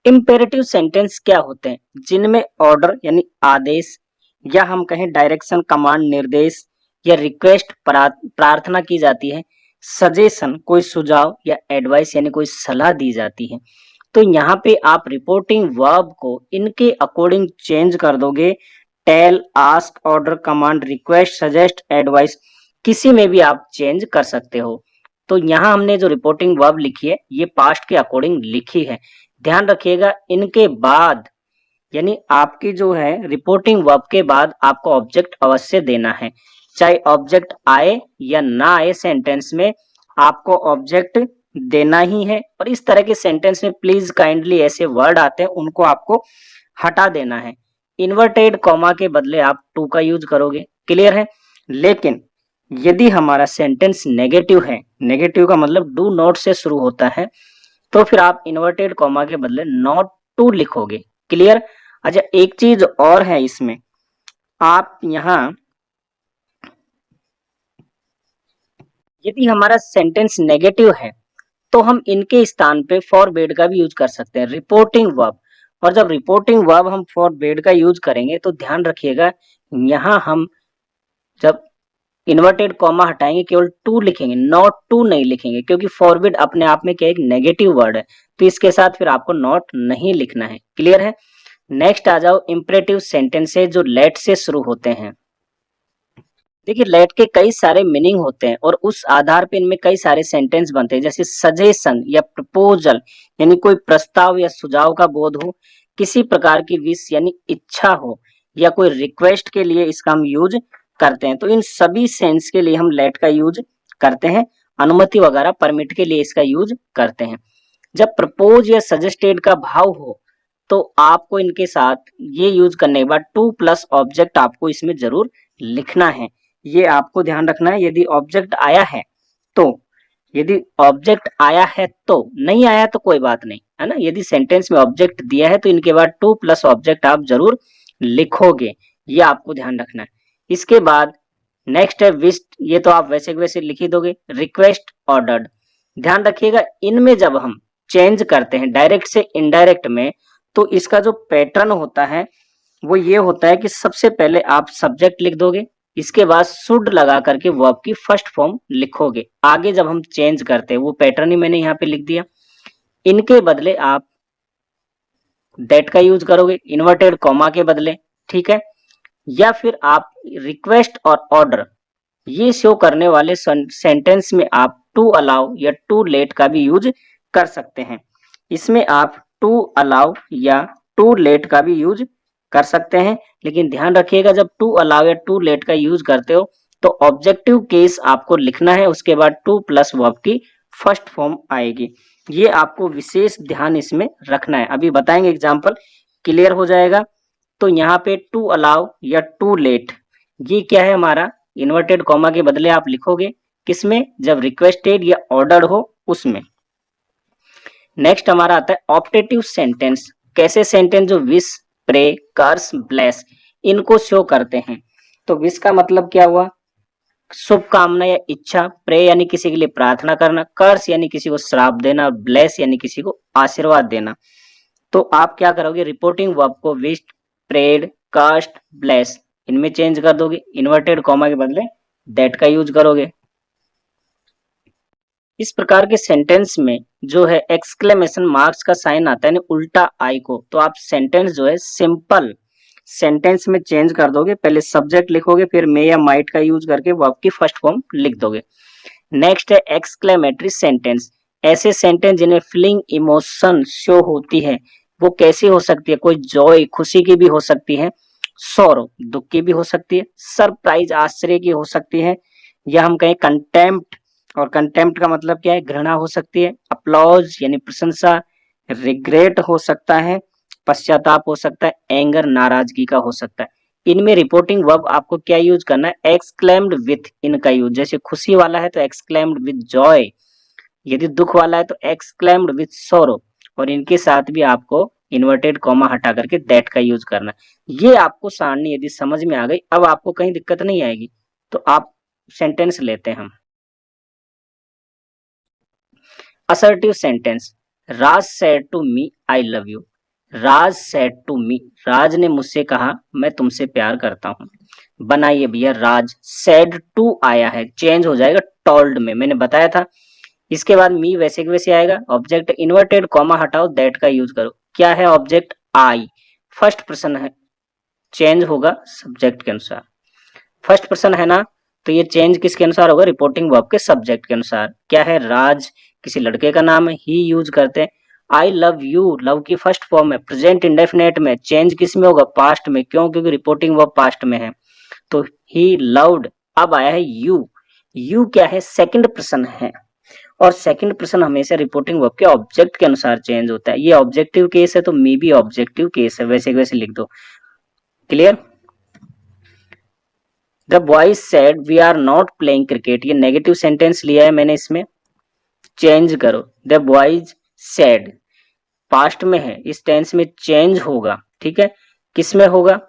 इंपेरेटिव सेंटेंस क्या होते हैं? जिनमें ऑर्डर यानी आदेश, या हम कहें डायरेक्शन कमांड निर्देश, या रिक्वेस्ट प्रार्थना की जाती है, सजेशन कोई सुझाव, या एडवाइस यानी कोई सलाह दी जाती है। तो यहाँ पे आप रिपोर्टिंग वर्ब को इनके अकॉर्डिंग चेंज कर दोगे। Tell, ask, order, command, request, suggest, advice, किसी में भी आप चेंज कर सकते हो। तो यहाँ हमने जो रिपोर्टिंग वर्ब लिखी है ये पास्ट के अकॉर्डिंग लिखी है। ध्यान रखिएगा इनके बाद यानी आपकी जो है रिपोर्टिंग वर्ब के बाद आपको ऑब्जेक्ट अवश्य देना है, चाहे ऑब्जेक्ट आए या ना आए, सेंटेंस में आपको ऑब्जेक्ट देना ही है। और इस तरह के सेंटेंस में प्लीज काइंडली ऐसे वर्ड आते हैं उनको आपको हटा देना है। इन्वर्टेड कॉमा के बदले आप टू का यूज करोगे। क्लियर है? लेकिन यदि हमारा सेंटेंस नेगेटिव है, नेगेटिव का मतलब डू नॉट से शुरू होता है, तो फिर आप इन्वर्टेड कॉमा के बदले नॉट टू लिखोगे। क्लियर? अच्छा, एक चीज और है इसमें, आप यहां यदि हमारा सेंटेंस नेगेटिव है तो हम इनके स्थान पे फॉरबेड का भी यूज कर सकते हैं, रिपोर्टिंग वर्ब। और जब रिपोर्टिंग वर्ब हम फॉरबेड का यूज करेंगे तो ध्यान रखिएगा यहां हम जब इन्वर्टेड कॉमा हटाएंगे केवल टू लिखेंगे, नॉट टू नहीं लिखेंगे, क्योंकि फॉरबिड अपने आप में क्या एक नेगेटिव वर्ड है, तो इसके साथ फिर आपको नॉट नहीं लिखना है। क्लियर है? नेक्स्ट आ जाओ इंपरेटिव सेंटेंसेस जो लेट से शुरू होते हैं। देखिए लेट के कई सारे मीनिंग होते हैं और उस आधार पे इनमें कई सारे सेंटेंस बनते हैं, जैसे सजेशन या प्रपोजल यानी कोई प्रस्ताव या सुझाव का बोध हो, किसी प्रकार की विश यानी इच्छा हो, या कोई रिक्वेस्ट के लिए इसका हम यूज करते हैं। तो इन सभी सेंस के लिए हम लेट का यूज करते हैं, अनुमति वगैरह परमिट के लिए इसका यूज करते हैं। जब प्रपोज या सजेस्टेड का भाव हो तो आपको इनके साथ ये यूज करने के बाद टू प्लस ऑब्जेक्ट आपको इसमें जरूर लिखना है। ये आपको ध्यान रखना है। यदि ऑब्जेक्ट आया है तो, यदि ऑब्जेक्ट आया है तो, नहीं आया तो कोई बात नहीं, है ना। यदि सेंटेंस में ऑब्जेक्ट दिया है तो इनके बाद टू प्लस ऑब्जेक्ट आप जरूर लिखोगे, ये आपको ध्यान रखना है। इसके बाद नेक्स्ट है विश, ये तो आप वैसे वैसे लिख ही दोगे। रिक्वेस्ट, ऑर्डर्ड, ध्यान रखिएगा इनमें जब हम चेंज करते हैं डायरेक्ट से इनडायरेक्ट में, तो इसका जो पैटर्न होता है वो ये होता है कि सबसे पहले आप सब्जेक्ट लिख दोगे, इसके बाद शुड लगा करके वर्ब की फर्स्ट फॉर्म लिखोगे। आगे जब हम चेंज करते हैं वो पैटर्न ही मैंने यहाँ पे लिख दिया। इनके बदले आप दैट का यूज करोगे इन्वर्टेड कॉमा के बदले, ठीक है। या फिर आप रिक्वेस्ट और ऑर्डर ये शो करने वाले सेंटेंस में आप टू अलाउ या टू लेट का भी यूज कर सकते हैं। इसमें आप टू अलाउ या टू लेट का भी यूज कर सकते हैं, लेकिन ध्यान रखिएगा जब टू अलाउ या टू लेट का यूज करते हो तो ऑब्जेक्टिव केस आपको लिखना है, उसके बाद टू प्लस वर्ब की फर्स्ट फॉर्म आएगी। ये आपको विशेष ध्यान इसमें रखना है, अभी बताएंगे एग्जाम्पल, क्लियर हो जाएगा। तो यहाँ पे टू अलाउ या टू लेट ये क्या है हमारा, इन्वर्टेड कॉमा के बदले आप लिखोगे किसमें, जब रिक्वेस्टेड या ऑर्डर्ड हो उसमें। नेक्स्ट हमारा आता है ऑप्टेटिव सेंटेंस। कैसे सेंटेंस जो विश, प्रे, कर्स, ब्लेस इनको शो करते हैं। तो विश का मतलब क्या हुआ, शुभकामना या इच्छा, प्रे यानी किसी के लिए प्रार्थना करना, कर्स यानी किसी को श्राप देना, ब्लेस यानी किसी को आशीर्वाद देना। तो आप क्या करोगे, रिपोर्टिंग वर्ब को विश, प्रेड, कास्ट, ब्लेस इनमें चेंज कर दोगे, इन्वर्टेड कॉमा के बदले दैट का यूज करोगे। इस प्रकार के सेंटेंस में जो है एक्सक्लेमेशन मार्क्स का साइन आता है ना उल्टा आई को, तो आप सेंटेंस जो है सिंपल सेंटेंस में चेंज कर दोगे, पहले सब्जेक्ट लिखोगे फिर मे या माइट का यूज करके वर्ब की फर्स्ट फॉर्म लिख दोगे। नेक्स्ट है एक्सक्लेमेटरी सेंटेंस। ऐसे सेंटेंस जिन्हें फीलिंग इमोशन शो होती है, वो कैसी हो सकती है, कोई जॉय खुशी की भी हो सकती है, सौरो दुख की भी हो सकती है, सरप्राइज आश्चर्य की हो सकती है, या हम कहें कंटेम्प्ट, और कंटेम्प्ट का मतलब क्या है, घृणा हो सकती है, अप्लॉज यानी प्रशंसा, रिग्रेट हो सकता है, पश्चाताप हो सकता है, एंगर नाराजगी का हो सकता है। इनमें रिपोर्टिंग वर्ब आपको क्या यूज करना है, एक्सक्लेम्ड विथ, इनका यूज, जैसे खुशी वाला है तो एक्सक्लेम्ड विथ जॉय, यदि दुख वाला है तो एक्सक्लेम्ड विथ सोरो, और इनके साथ भी आपको इन्वर्टेड कॉमा हटा करके दैट का यूज करना है। ये आपको सारणी यदि समझ में आ गई, अब आपको कहीं दिक्कत नहीं आएगी, तो आप सेंटेंस लेते हैं हम। Assertive sentence, Raj said to me I love you. Raj said to me, Raj ने मुझसे कहा मैं तुमसे प्यार करता हूं। बनाइए भैया, राज सेड टू आया है, चेंज हो जाएगा टोल्ड में, मैंने बताया था। इसके बाद मी वैसे के वैसे आएगा, ऑब्जेक्ट इन्वर्टेड कॉमा हटाओ, दैट का यूज करो। क्या है ऑब्जेक्ट, आई, फर्स्ट पर्सन है, चेंज होगा सब्जेक्ट के अनुसार। फर्स्ट पर्सन है ना, तो ये चेंज किसके अनुसार होगा, रिपोर्टिंग वर्ब के सब्जेक्ट के अनुसार। क्या है, राज किसी लड़के का नाम है, ही यूज करते हैं। आई लव यू, लव की फर्स्ट फॉर्म है, प्रेजेंट इंडेफिनेट में, चेंज किस में होगा, पास्ट में, क्यों, क्योंकि रिपोर्टिंग वर्ब पास्ट में है। तो ही लव्ड, अब आया है यू, यू क्या है, सेकंड पर्सन है, और सेकंड पर्सन हमेशा रिपोर्टिंग वर्ब के ऑब्जेक्ट के अनुसार चेंज होता है। ये ऑब्जेक्टिव केस है तो मे बी ऑब्जेक्टिव केस है, वैसे वैसे लिख दो। Clear. The boys said we are not playing cricket, ये नेगेटिव सेंटेंस लिया है मैंने, इसमें चेंज करो। द बॉयज सेड पास्ट में है, इस टेंस में चेंज होगा, ठीक है, किस में होगा,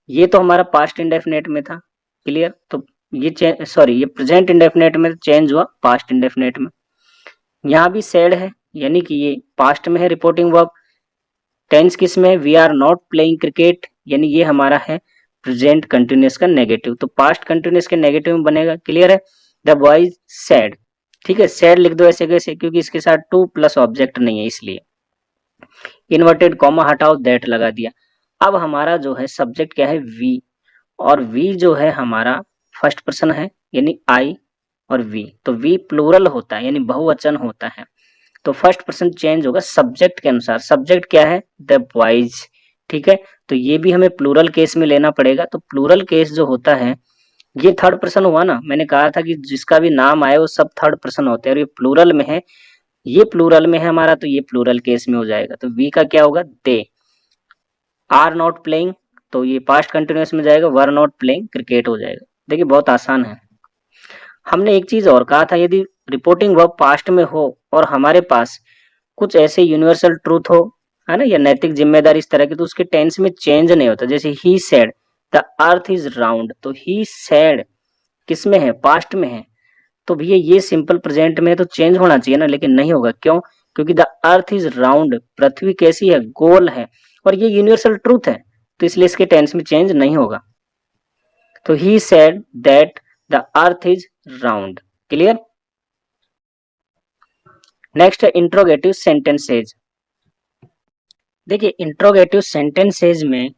ये तो हमारा पास्ट इंडेफिनेट में था। क्लियर। तो ये सॉरी, ये प्रेजेंट इंडेफिनेट में चेंज हुआ पास्ट इंडेफिनेट में। यहाँ भी सेड है, यानी कि ये पास्ट में है रिपोर्टिंग वर्ब। टेंस किस में है, we are not playing cricket, यानी ये हमारा है प्रेजेंट कंटिन्यूअस का नेगेटिव, तो पास्ट कंटिन्यूअस के नेगेटिव में बनेगा। क्लियर है। द बॉयज सैड, ठीक है, सैड लिख दो ऐसे कैसे, क्योंकि इसके साथ टू प्लस ऑब्जेक्ट नहीं है इसलिए। इन्वर्टेड कॉमा हटाओ, दैट लगा दिया। अब हमारा जो है सब्जेक्ट क्या है, वी, और वी जो है हमारा फर्स्ट पर्सन है, यानी आई और वी, तो वी प्लूरल होता है, यानी बहुवचन होता है, तो फर्स्ट पर्सन चेंज होगा सब्जेक्ट के अनुसार। सब्जेक्ट क्या है, द बॉयज, ठीक है, तो ये भी हमें प्लूरल केस में लेना पड़ेगा। तो प्लूरल केस जो होता है, ये थर्ड पर्सन हुआ ना, मैंने कहा था कि जिसका भी नाम आए वो सब थर्ड पर्सन होते हैं, और ये प्लूरल में है, ये प्लूरल में है हमारा, तो ये प्लूरल केस में हो जाएगा। तो वी का क्या होगा, दे आर नॉट प्लेइंग, तो ये पास्ट कंटिन्यूअस में जाएगा, वर नॉट प्लेइंग क्रिकेट हो जाएगा। देखिए बहुत आसान है। हमने एक चीज और कहा था, यदि रिपोर्टिंग वर्ब पास्ट में हो और हमारे पास कुछ ऐसे यूनिवर्सल ट्रूथ हो, है ना, या नैतिक जिम्मेदारी इस तरह की, तो उसके टेंस में चेंज नहीं होता। जैसे he said the earth is round, तो ही सेड किस में है, पास्ट में है, तो भैया ये सिंपल प्रेजेंट में है तो चेंज होना चाहिए ना, लेकिन नहीं होगा। क्यों, क्योंकि द अर्थ इज राउंड, पृथ्वी कैसी है, गोल है, और ये यूनिवर्सल ट्रूथ है, तो इसलिए इसके टेंस में चेंज नहीं होगा। तो he said that the earth is round. Clear. Next है इंट्रोगेटिव सेंटेंसेज। देखिए इंट्रोगेटिव सेंटेंसेज में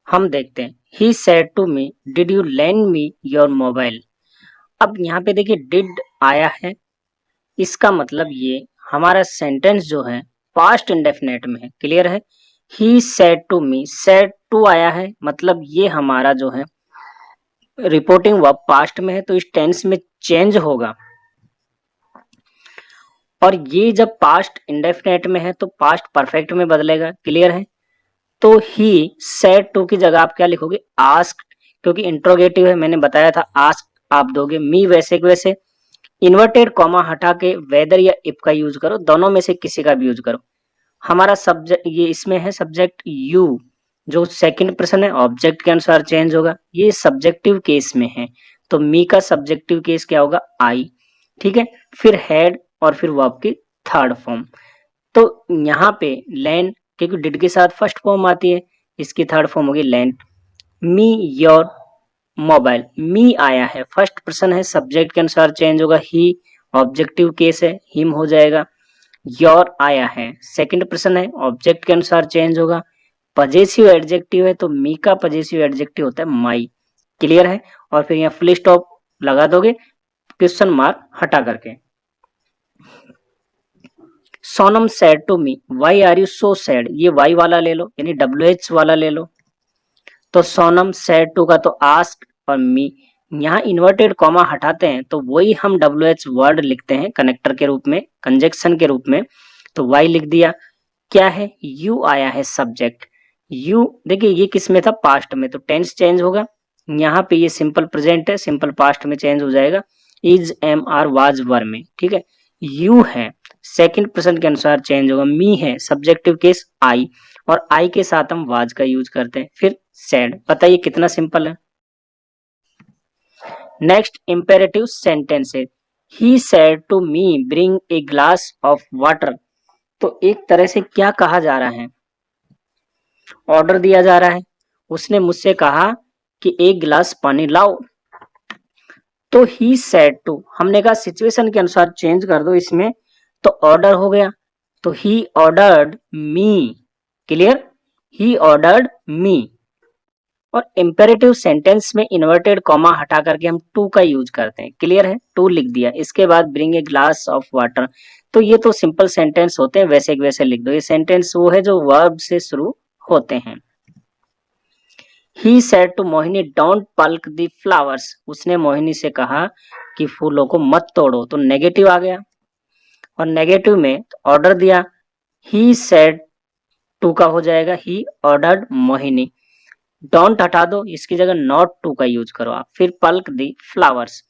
हम देखते हैं, he said to me did you lend me your mobile. अब यहाँ पे देखिए डिड आया है, इसका मतलब ये हमारा सेंटेंस जो है पास्ट इंडेफिनेट में है। क्लियर है। He said to me, said to आया है, मतलब ये हमारा जो है रिपोर्टिंग वर्ब पास्ट में है, तो इस टेंस में चेंज होगा। और ये जब पास्ट इंडेफिनेट में है तो पास्ट परफेक्ट में बदलेगा। क्लियर है। तो ही सेड टू की जगह आप क्या लिखोगे, आस्क, क्योंकि इंट्रोगेटिव है, मैंने बताया था आस्क आप दोगे। मी वैसे के वैसे, इन्वर्टेड कॉमा हटा के वेदर या इफ का यूज करो, दोनों में से किसी का भी यूज करो। हमारा सब्जेक्ट ये इसमें है सब्जेक्ट यू, जो सेकंड पर्सन है, ऑब्जेक्ट के अनुसार चेंज होगा। ये सब्जेक्टिव केस में है, तो मी का सब्जेक्टिव केस क्या होगा, आई, ठीक है। फिर हेड और फिर वर्ब की थर्ड फॉर्म। तो यहाँ पे लैंड, क्योंकि डिड के साथ फर्स्ट फॉर्म आती है, इसकी थर्ड फॉर्म होगी लैंड। मी योर मोबाइल, मी आया है, फर्स्ट पर्सन है, सब्जेक्ट के अनुसार चेंज होगा। ही ऑब्जेक्टिव केस है, हिम हो जाएगा। योर आया है, सेकंड पर्सन है, ऑब्जेक्ट के अनुसार चेंज होगा। पजेसिव एडजेक्टिव है, तो मी का पजेसिव एडजेक्टिव होता है माई। क्लियर है। और फिर यहाँ फुल स्टॉप लगा दोगे क्वेश्चन मार्क हटा करके। Sonam said to me why are you so sad, ये वाई वाला ले लो, यानी WH वाला ले लो। तो सोनम सेड टू का तो आस्क और मी, यहाँ इन्वर्टेड कॉमा हटाते हैं तो वही हम WH वर्ड लिखते हैं कनेक्टर के रूप में, कंजक्शन के रूप में, तो वाई लिख दिया। क्या है, यू आया है सब्जेक्ट। यू देखिए ये किस में था, पास्ट में, तो टेंस चेंज होगा। यहाँ पे ये सिंपल प्रेजेंट है, सिंपल पास्ट में चेंज हो जाएगा, is am are was were में, ठीक है। यू है सेकंड पर्सन के अनुसार चेंज होगा, मी है सब्जेक्टिव केस आई, और आई के साथ हम वाज का यूज करते हैं, फिर सेड। बताइए कितना सिंपल है। नेक्स्ट इंपेरेटिव सेंटेंस है, he said to me bring a glass of water. तो एक तरह से क्या कहा जा रहा है, ऑर्डर दिया जा रहा है, उसने मुझसे कहा कि एक गिलास पानी लाओ। तो ही सेड टू, हमने कहा सिचुएशन के अनुसार चेंज कर दो इसमें, तो ऑर्डर हो गया, तो he ordered me, clear, he ordered मी। और इंपेरेटिव सेंटेंस में इन्वर्टेड कॉमा हटा करके हम टू का यूज करते हैं, क्लियर है, टू लिख दिया, इसके बाद bring a glass of water. तो ये तो सिंपल सेंटेंस होते हैं, वैसे के वैसे लिख दो, ये सेंटेंस वो है जो वर्ब से शुरू होते हैं। He said to Mohini don't pluck the flowers, उसने मोहिनी से कहा कि फूलों को मत तोड़ो, तो नेगेटिव आ गया, और नेगेटिव में ऑर्डर दिया, ही सेड टू का हो जाएगा ही ऑर्डर्ड मोहिनी। डोंट हटा दो, इसकी जगह नॉट टू का यूज करो आप, फिर पल्क दी फ्लावर्स।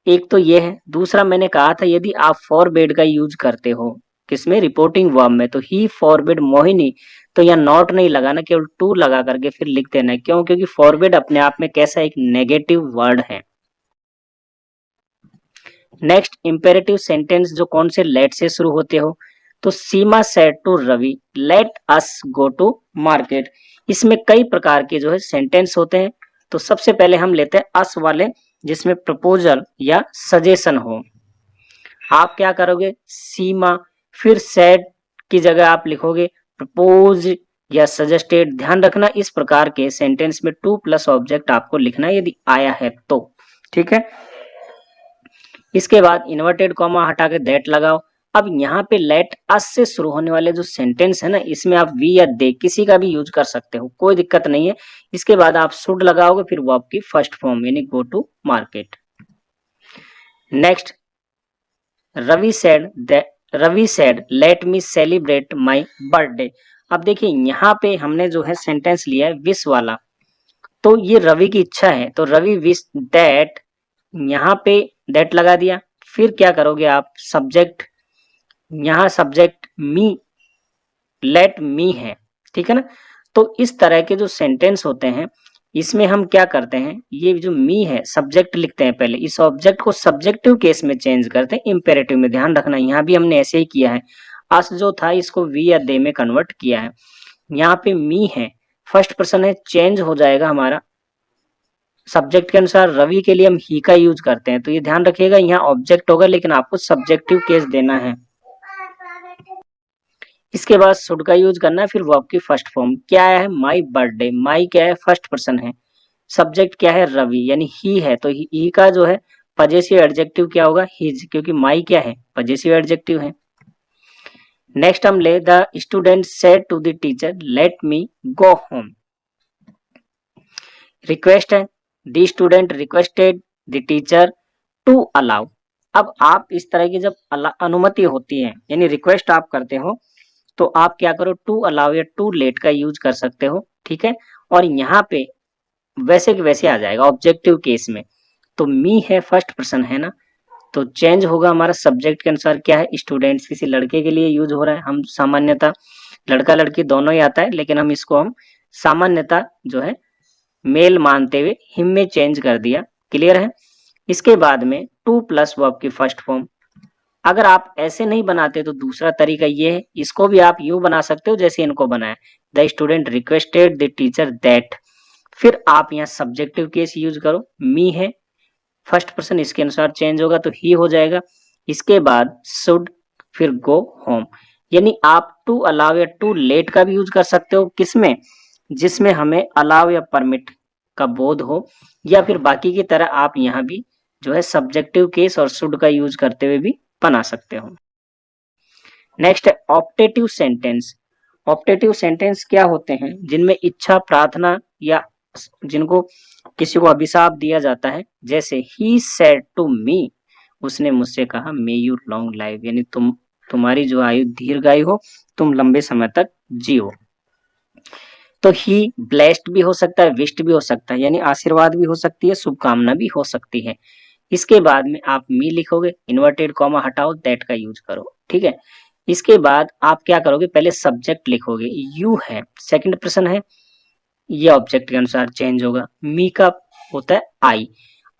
एक तो ये है, दूसरा मैंने कहा था यदि आप फॉरबिड का यूज करते हो किसमें, रिपोर्टिंग वर्ब में, तो ही फॉरबिड मोहिनी, तो यहाँ नॉट नहीं लगाना, केवल टू लगा करके फिर लिख देना है। क्यों, क्योंकि फॉरबिड अपने आप में कैसा एक नेगेटिव वर्ड है। नेक्स्ट इंपेरेटिव सेंटेंस जो कौन से लेट से शुरू होते हो, तो Seema said to Ravi let us go to market. इसमें कई प्रकार के जो है सेंटेंस होते हैं, तो सबसे पहले हम लेते हैं अस वाले, जिसमें प्रपोजल या सजेशन हो। आप क्या करोगे, सीमा, फिर सेड की जगह आप लिखोगे प्रपोज या सजेस्टेड। ध्यान रखना इस प्रकार के सेंटेंस में टू प्लस ऑब्जेक्ट आपको लिखना है यदि आया है तो, ठीक है। इसके बाद इन्वर्टेड कॉमा हटा के दैट लगाओ। अब यहाँ पे लेट अस से शुरू होने वाले जो सेंटेंस है ना, इसमें आप वी या दे किसी का भी यूज कर सकते हो, कोई दिक्कत नहीं है। इसके बाद आप शुड लगाओगे, फिर वो आपकी फर्स्ट फॉर्म यानी go to market. Next Ravi said let me celebrate my birthday. अब देखिए यहाँ पे हमने जो है सेंटेंस लिया है विश वाला, तो ये रवि की इच्छा है, तो रवि विश दैट, यहाँ पे दैट लगा दिया। फिर क्या करोगे आप, सब्जेक्ट, यहाँ सब्जेक्ट मी, लेट मी है, ठीक है ना। तो इस तरह के जो सेंटेंस होते हैं इसमें हम क्या करते हैं, ये जो मी है सब्जेक्ट लिखते हैं पहले, इस ऑब्जेक्ट को सब्जेक्टिव केस में चेंज करते हैं इंपेरेटिव में। ध्यान रखना यहाँ भी हमने ऐसे ही किया है, अस जो था इसको वी या दे में कन्वर्ट किया है। यहाँ पे मी है, फर्स्ट पर्सन है, चेंज हो जाएगा हमारा सब्जेक्ट के अनुसार। रवि के लिए हम ही का यूज करते हैं, तो ये ध्यान रखिएगा यहाँ ऑब्जेक्ट होगा लेकिन आपको सब्जेक्टिव केस देना है। इसके बाद शुड का यूज करना है, फिर वर्ब की फर्स्ट फॉर्म क्या है, माई बर्थडे, माई क्या है, फर्स्ट पर्सन है, सब्जेक्ट क्या है, रवि यानी ही है, तो ही का जो है पजेसिव एडजेक्टिव क्या होगा, हिज, क्योंकि माई क्या है, पजेसिव एडजेक्टिव है। नेक्स्ट हम ले, the student said to the teacher let me go home, request है, the student requested the teacher to allow. अब आप इस तरह की जब अनुमति होती है यानी रिक्वेस्ट आप करते हो, तो आप क्या करो, टू अलाउ या टू लेट का यूज कर सकते हो, ठीक है। और यहाँ पे वैसे के वैसे आ जाएगा ऑब्जेक्टिव केस में, तो मी है फर्स्ट पर्सन है ना, तो चेंज होगा हमारा सब्जेक्ट के अनुसार, क्या है, स्टूडेंट्स, किसी लड़के के लिए यूज हो रहा है। हम सामान्यता लड़का लड़की दोनों ही आता है, लेकिन हम इसको हम सामान्यता जो है मेल मानते हुए हिम में चेंज कर दिया, क्लियर है। इसके बाद में टू प्लस वर्ब की फर्स्ट फॉर्म। अगर आप ऐसे नहीं बनाते तो दूसरा तरीका ये है, इसको भी आप यूं बना सकते हो जैसे इनको बनाया, the student requested the teacher that, फिर आप यहाँ सब्जेक्टिव केस यूज करो, मी है फर्स्ट पर्सन, इसके अनुसार चेंज होगा तो ही हो जाएगा। इसके बाद शुड, फिर गो होम, यानी आप टू अलाउ या टू लेट का भी यूज कर सकते हो, किसमें, जिसमें हमें अलाउ या परमिट का बोध हो, या फिर बाकी की तरह आप यहाँ भी जो है सब्जेक्टिव केस और शुड का यूज करते हुए भी बना सकते हो। नेक्स्ट है ऑप्टेटिव सेंटेंस। ऑप्टेटिव सेंटेंस क्या होते हैं, जिनमें इच्छा, प्रार्थना या जिनको किसी को अभिशाप दिया जाता है, जैसे ही सेड टू मी, उसने मुझसे कहा मे यू लॉन्ग लाइफ, यानी तुम्हारी जो आयु दीर्घायु हो, तुम लंबे समय तक जियो। तो ही ब्लेस्ड भी हो सकता है, विश्ड भी हो सकता है, यानी आशीर्वाद भी हो सकती है, शुभकामना भी हो सकती है। इसके बाद में आप मी लिखोगे, इन्वर्टेड कॉमा हटाओ, दैट का यूज करो, ठीक है। इसके बाद आप क्या करोगे, पहले सब्जेक्ट लिखोगे, यू है, सेकंड पर्सन है, ये ऑब्जेक्ट के अनुसार चेंज होगा। मी का होता है आई।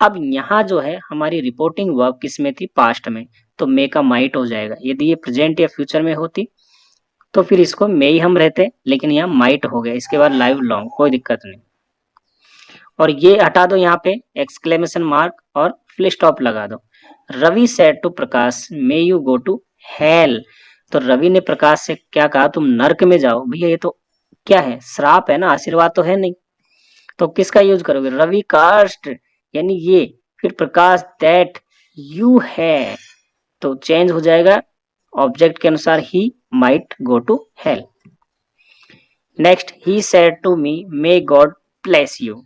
अब यहाँ जो है हमारी रिपोर्टिंग वर्ब किस में थी, पास्ट में, तो मे का माइट हो जाएगा। यदि ये प्रेजेंट या फ्यूचर में होती तो फिर इसको मे ही हम रहते, लेकिन यहाँ माइट हो गया। इसके बाद लाइव लॉन्ग, कोई दिक्कत नहीं। और ये हटा दो, यहाँ पे एक्सक्लेमेशन मार्क और फुल स्टॉप लगा दो। Ravi said to Prakash may you go to hell, तो रवि ने प्रकाश से क्या कहा, तुम नर्क में जाओ। भैया ये तो क्या है, श्राप है ना, आशीर्वाद तो है नहीं। तो किसका यूज करोगे, रवि कास्ट, यानी ये, फिर प्रकाश दैट, यू है, तो चेंज हो जाएगा ऑब्जेक्ट के अनुसार, he might go to hell. Next, he said to me may God bless you,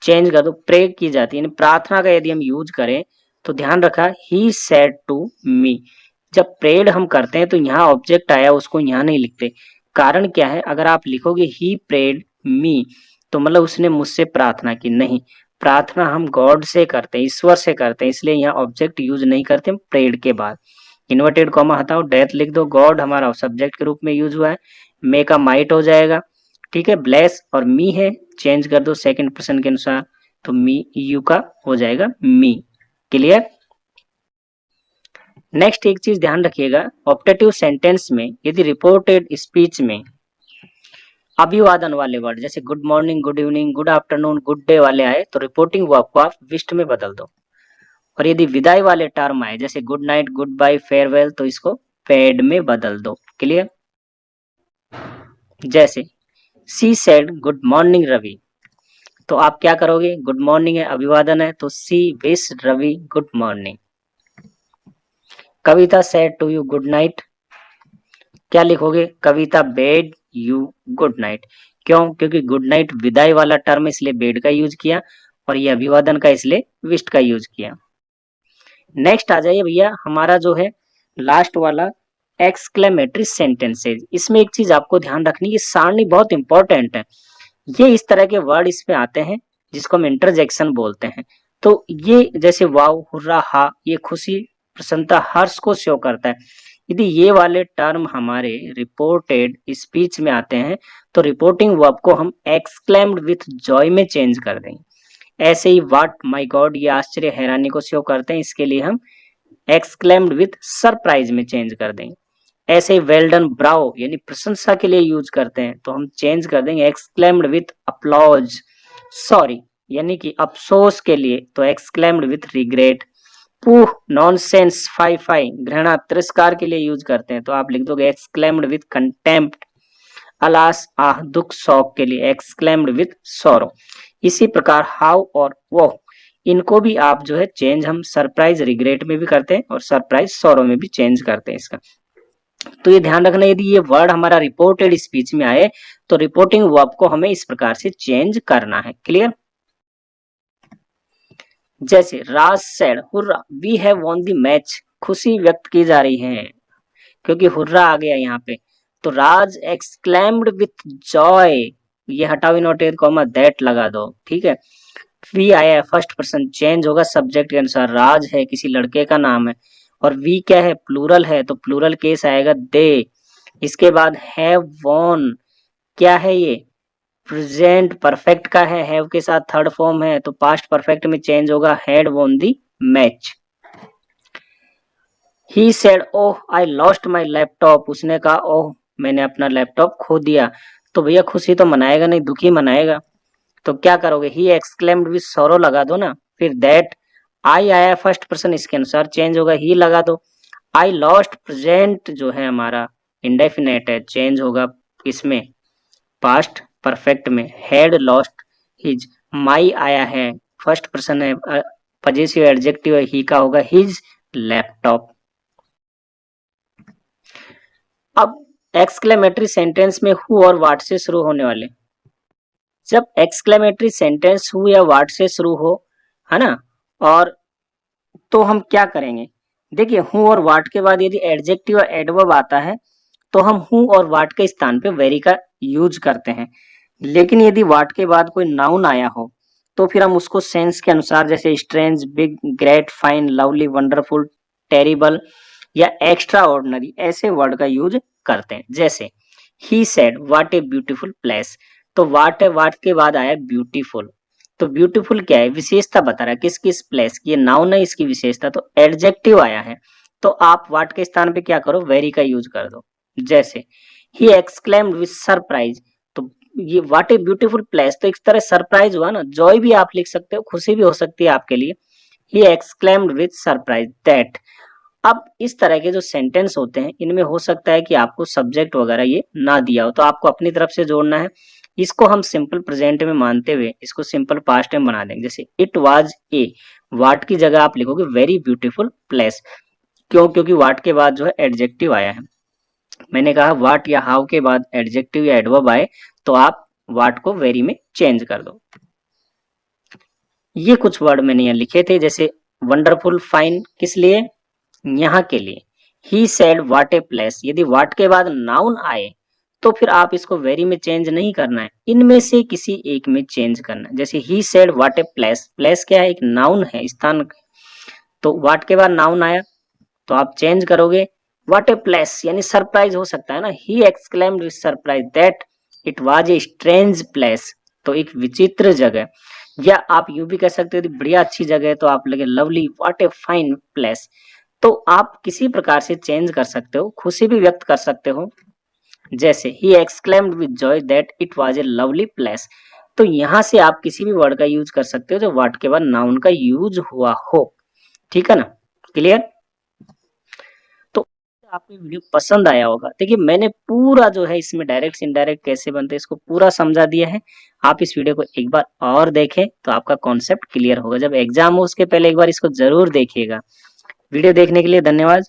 change कर दो, प्रे की जाती है, यानी प्रार्थना का यदि हम यूज करें तो ध्यान रखा, ही सेड टू मी, जब प्रेड हम करते हैं तो यहाँ ऑब्जेक्ट आया, उसको यहाँ नहीं लिखते। कारण क्या है, अगर आप लिखोगे ही प्रेड मी, तो मतलब उसने मुझसे प्रार्थना की, नहीं, प्रार्थना हम गॉड से करते हैं, ईश्वर से करते हैं, इसलिए यहाँ ऑब्जेक्ट यूज नहीं करते प्रेड के बाद। इन्वर्टेड कॉमा हटाओ, डेथ लिख दो, गॉड हमारा सब्जेक्ट के रूप में यूज हुआ है, मे का माइट हो जाएगा, ठीक है। ब्लेस और मी है, चेंज कर दो सेकंड पर्सन के अनुसार, तो मी यू का हो जाएगा मी। क्लियर। नेक्स्ट एक चीज ध्यान रखिएगा, ऑप्टेटिव सेंटेंस में यदि रिपोर्टेड स्पीच में अभिवादन वाले वर्ड जैसे good morning, good evening, good afternoon, good day वाले आए तो रिपोर्टिंग वर्ब को आप विश्ड में बदल दो। और यदि विदाई वाले टर्म आए जैसे good night, good bye, farewell, तो इसको पेड में बदल दो। क्लियर। जैसे she said good morning Ravi, तो आप क्या करोगे, गुड मॉर्निंग है, अभिवादन है, तो she wish Ravi good morning. Kavita said to you good night, क्या लिखोगे, Kavita bade you good night. क्यों, क्योंकि गुड नाइट विदाई वाला टर्म इसलिए बेड का यूज किया, और ये अभिवादन का इसलिए विश्ड का यूज किया। नेक्स्ट आ जाइए भैया, हमारा जो है लास्ट वाला एक्सक्लेमेटरी सेंटेंसेज। इसमें एक चीज आपको ध्यान रखनी, ये सारणी बहुत इंपॉर्टेंट है। ये इस तरह के वर्ड इसमें आते हैं जिसको हम इंटरजेक्शन बोलते हैं। तो ये जैसे वाव, हुर्रा, हा, ये खुशी, प्रसन्नता, हर्ष को शो करता है। यदि ये वाले टर्म हमारे रिपोर्टेड स्पीच में आते हैं तो रिपोर्टिंग वर्ब को हम एक्सक्लेम्ड विथ जॉय में चेंज कर देंगे। ऐसे ही व्हाट, माय गॉड, ये आश्चर्य, हैरानी को शो करते हैं, इसके लिए हम एक्सक्लेम्ड विथ सरप्राइज में चेंज कर देंगे। ऐसे ही वेल डन, ब्रावो, यानी प्रशंसा के लिए यूज करते हैं, तो हम चेंज कर देंगे एक्सक्लेम्ड विथ अप्लॉज। सॉरी, यानी कि अफसोस के लिए, तो exclaimed with regret. Pooh, nonsense, fie fie, घृणा, तिरस्कार के लिए यूज करते हैं, तो आप लिख दोगे एक्सक्लेम्ड विथ कंटेम्प्ट। अलास, आह, दुख, शौक के लिए एक्सक्लेम्ड विथ सॉरो। इसी प्रकार हाउ और वो, इनको भी आप जो है चेंज हम सरप्राइज रिग्रेट में भी करते हैं और सरप्राइज सॉरो में भी चेंज करते हैं इसका। तो ये ध्यान रखना, यदि ये वर्ड हमारा रिपोर्टेड स्पीच में आए तो रिपोर्टिंग वर्ब को हमें इस प्रकार से चेंज करना है। क्लियर। जैसे Raj said hurrah we have won the match, खुशी व्यक्त की जा रही है क्योंकि हुर्रा आ गया यहाँ पे, तो राज एक्सक्लेम्ड विथ जॉय, ये हटाओ नोटेड कॉमा, दैट लगा दो, ठीक है। वी आया है, फर्स्ट पर्सन, चेंज होगा सब्जेक्ट के अनुसार, राज है किसी लड़के का नाम है, और वी क्या है, प्लूरल है, तो प्लूरल केस आएगा दे। इसके बाद हैव वॉन, क्या है ये, प्रेजेंट परफेक्ट का है, हैव के साथ थर्ड फॉर्म है, तो पास्ट परफेक्ट में चेंज होगा, had won the match. He said oh I lost my laptop, उसने कहा ओह मैंने अपना लैपटॉप खो दिया, तो भैया खुशी तो मनाएगा नहीं, दुखी मनाएगा, तो क्या करोगे, ही एक्सक्लेम्ड विद सॉरो लगा दो ना। फिर दैट, आई आया फर्स्ट पर्सन, इसके अनुसार चेंज होगा, ही लगा दो। आई लॉस्ट, प्रेजेंट जो है हमारा इंडेफिनेट है, चेंज होगा इसमें पास्ट परफेक्ट में, हैड लॉस्ट हिज। माई आया है, फर्स्ट पर्सन है, पजेसिव एडजेक्टिव है, ही का होगा हिज लैपटॉप। अब एक्सक्लेमेटरी सेंटेंस में हु और व्हाट से शुरू होने वाले जब एक्सक्लेमेटरी सेंटेंस हु या व्हाट से शुरू हो, है ना, और तो हम क्या करेंगे, देखिए हु और व्हाट के बाद यदि एडजेक्टिव और एडवर्ब आता है तो हम हु और व्हाट के स्थान पे वेरी का यूज करते हैं। लेकिन यदि व्हाट के बाद कोई नाउन आया हो तो फिर हम उसको सेंस के अनुसार, जैसे strange, big, great, fine, lovely, wonderful, terrible या एक्स्ट्रा ऑर्डिनरी, ऐसे वर्ड का यूज करते हैं। जैसे he said what a beautiful place, तो व्हाट है, व्हाट के बाद आया ब्यूटीफुल। तो ब्यूटीफुल क्या है, विशेषता बता रहा है किस किस प्लेस की, ये नाउन है इसकी विशेषता, तो एडजेक्टिव आया है तो आप व्हाट के स्थान पे क्या करो, वेरी का यूज कर दो। जैसे ही एक्सक्लेम्ड विद सरप्राइज, तो ये व्हाट ए ब्यूटीफुल प्लेस तो एक तरह सरप्राइज हुआ ना, जॉय भी आप लिख सकते हो, खुशी भी हो सकती है आपके लिए। He exclaimed with surprise that. अब इस तरह के जो सेंटेंस होते हैं इनमें हो सकता है कि आपको सब्जेक्ट वगैरह ये ना दिया हो, तो आपको अपनी तरफ से जोड़ना है। इसको हम सिंपल प्रेजेंट में मानते हुए इसको सिंपल पास्ट में बना देंगे। जैसे इट वाज ए, वाट की जगह आप लिखोगे वेरी ब्यूटीफुल प्लेस। क्यों, क्योंकि वाट के बाद जो है एडजेक्टिव आया है। मैंने कहा वाट या हाउ के बाद एडजेक्टिव या एडवर्ब आए तो आप वाट को वेरी में चेंज कर दो। ये कुछ वर्ड मैंने यहाँ लिखे थे, जैसे वंडरफुल, फाइन किस लिए, यहाँ के लिए। He said what a place, यदि व्हाट के बाद नाउन आए तो फिर आप इसको वेरी में चेंज नहीं करना है, इनमें से किसी एक में चेंज करना है। जैसे he said what a place, place क्या है, एक नाउन है, स्थान, तो व्हाट के बाद नाउन आया तो आप चेंज करोगे व्हाट ए प्लेस, यानी सरप्राइज हो सकता है ना, he exclaimed with surprise that it was a strange place, तो एक विचित्र जगह। या आप यूं भी कह सकते हो बढ़िया अच्छी जगह है तो आप लगे lovely what a fine place. तो आप किसी प्रकार से चेंज कर सकते हो, खुशी भी व्यक्त कर सकते हो। जैसे he exclaimed with Joy that it was a lovely place, तो यहां से आप किसी भी वर्ड का यूज कर सकते हो जो व्हाट के बाद नाउन का यूज हुआ हो। ठीक है ना, क्लियर। तो आपको वीडियो पसंद आया होगा। देखिए मैंने पूरा जो है इसमें डायरेक्ट इनडायरेक्ट कैसे बनते हैं इसको पूरा समझा दिया है। आप इस वीडियो को एक बार और देखें तो आपका कॉन्सेप्ट क्लियर होगा। जब एग्जाम हो उसके पहले एक बार इसको जरूर देखिएगा। वीडियो देखने के लिए धन्यवाद।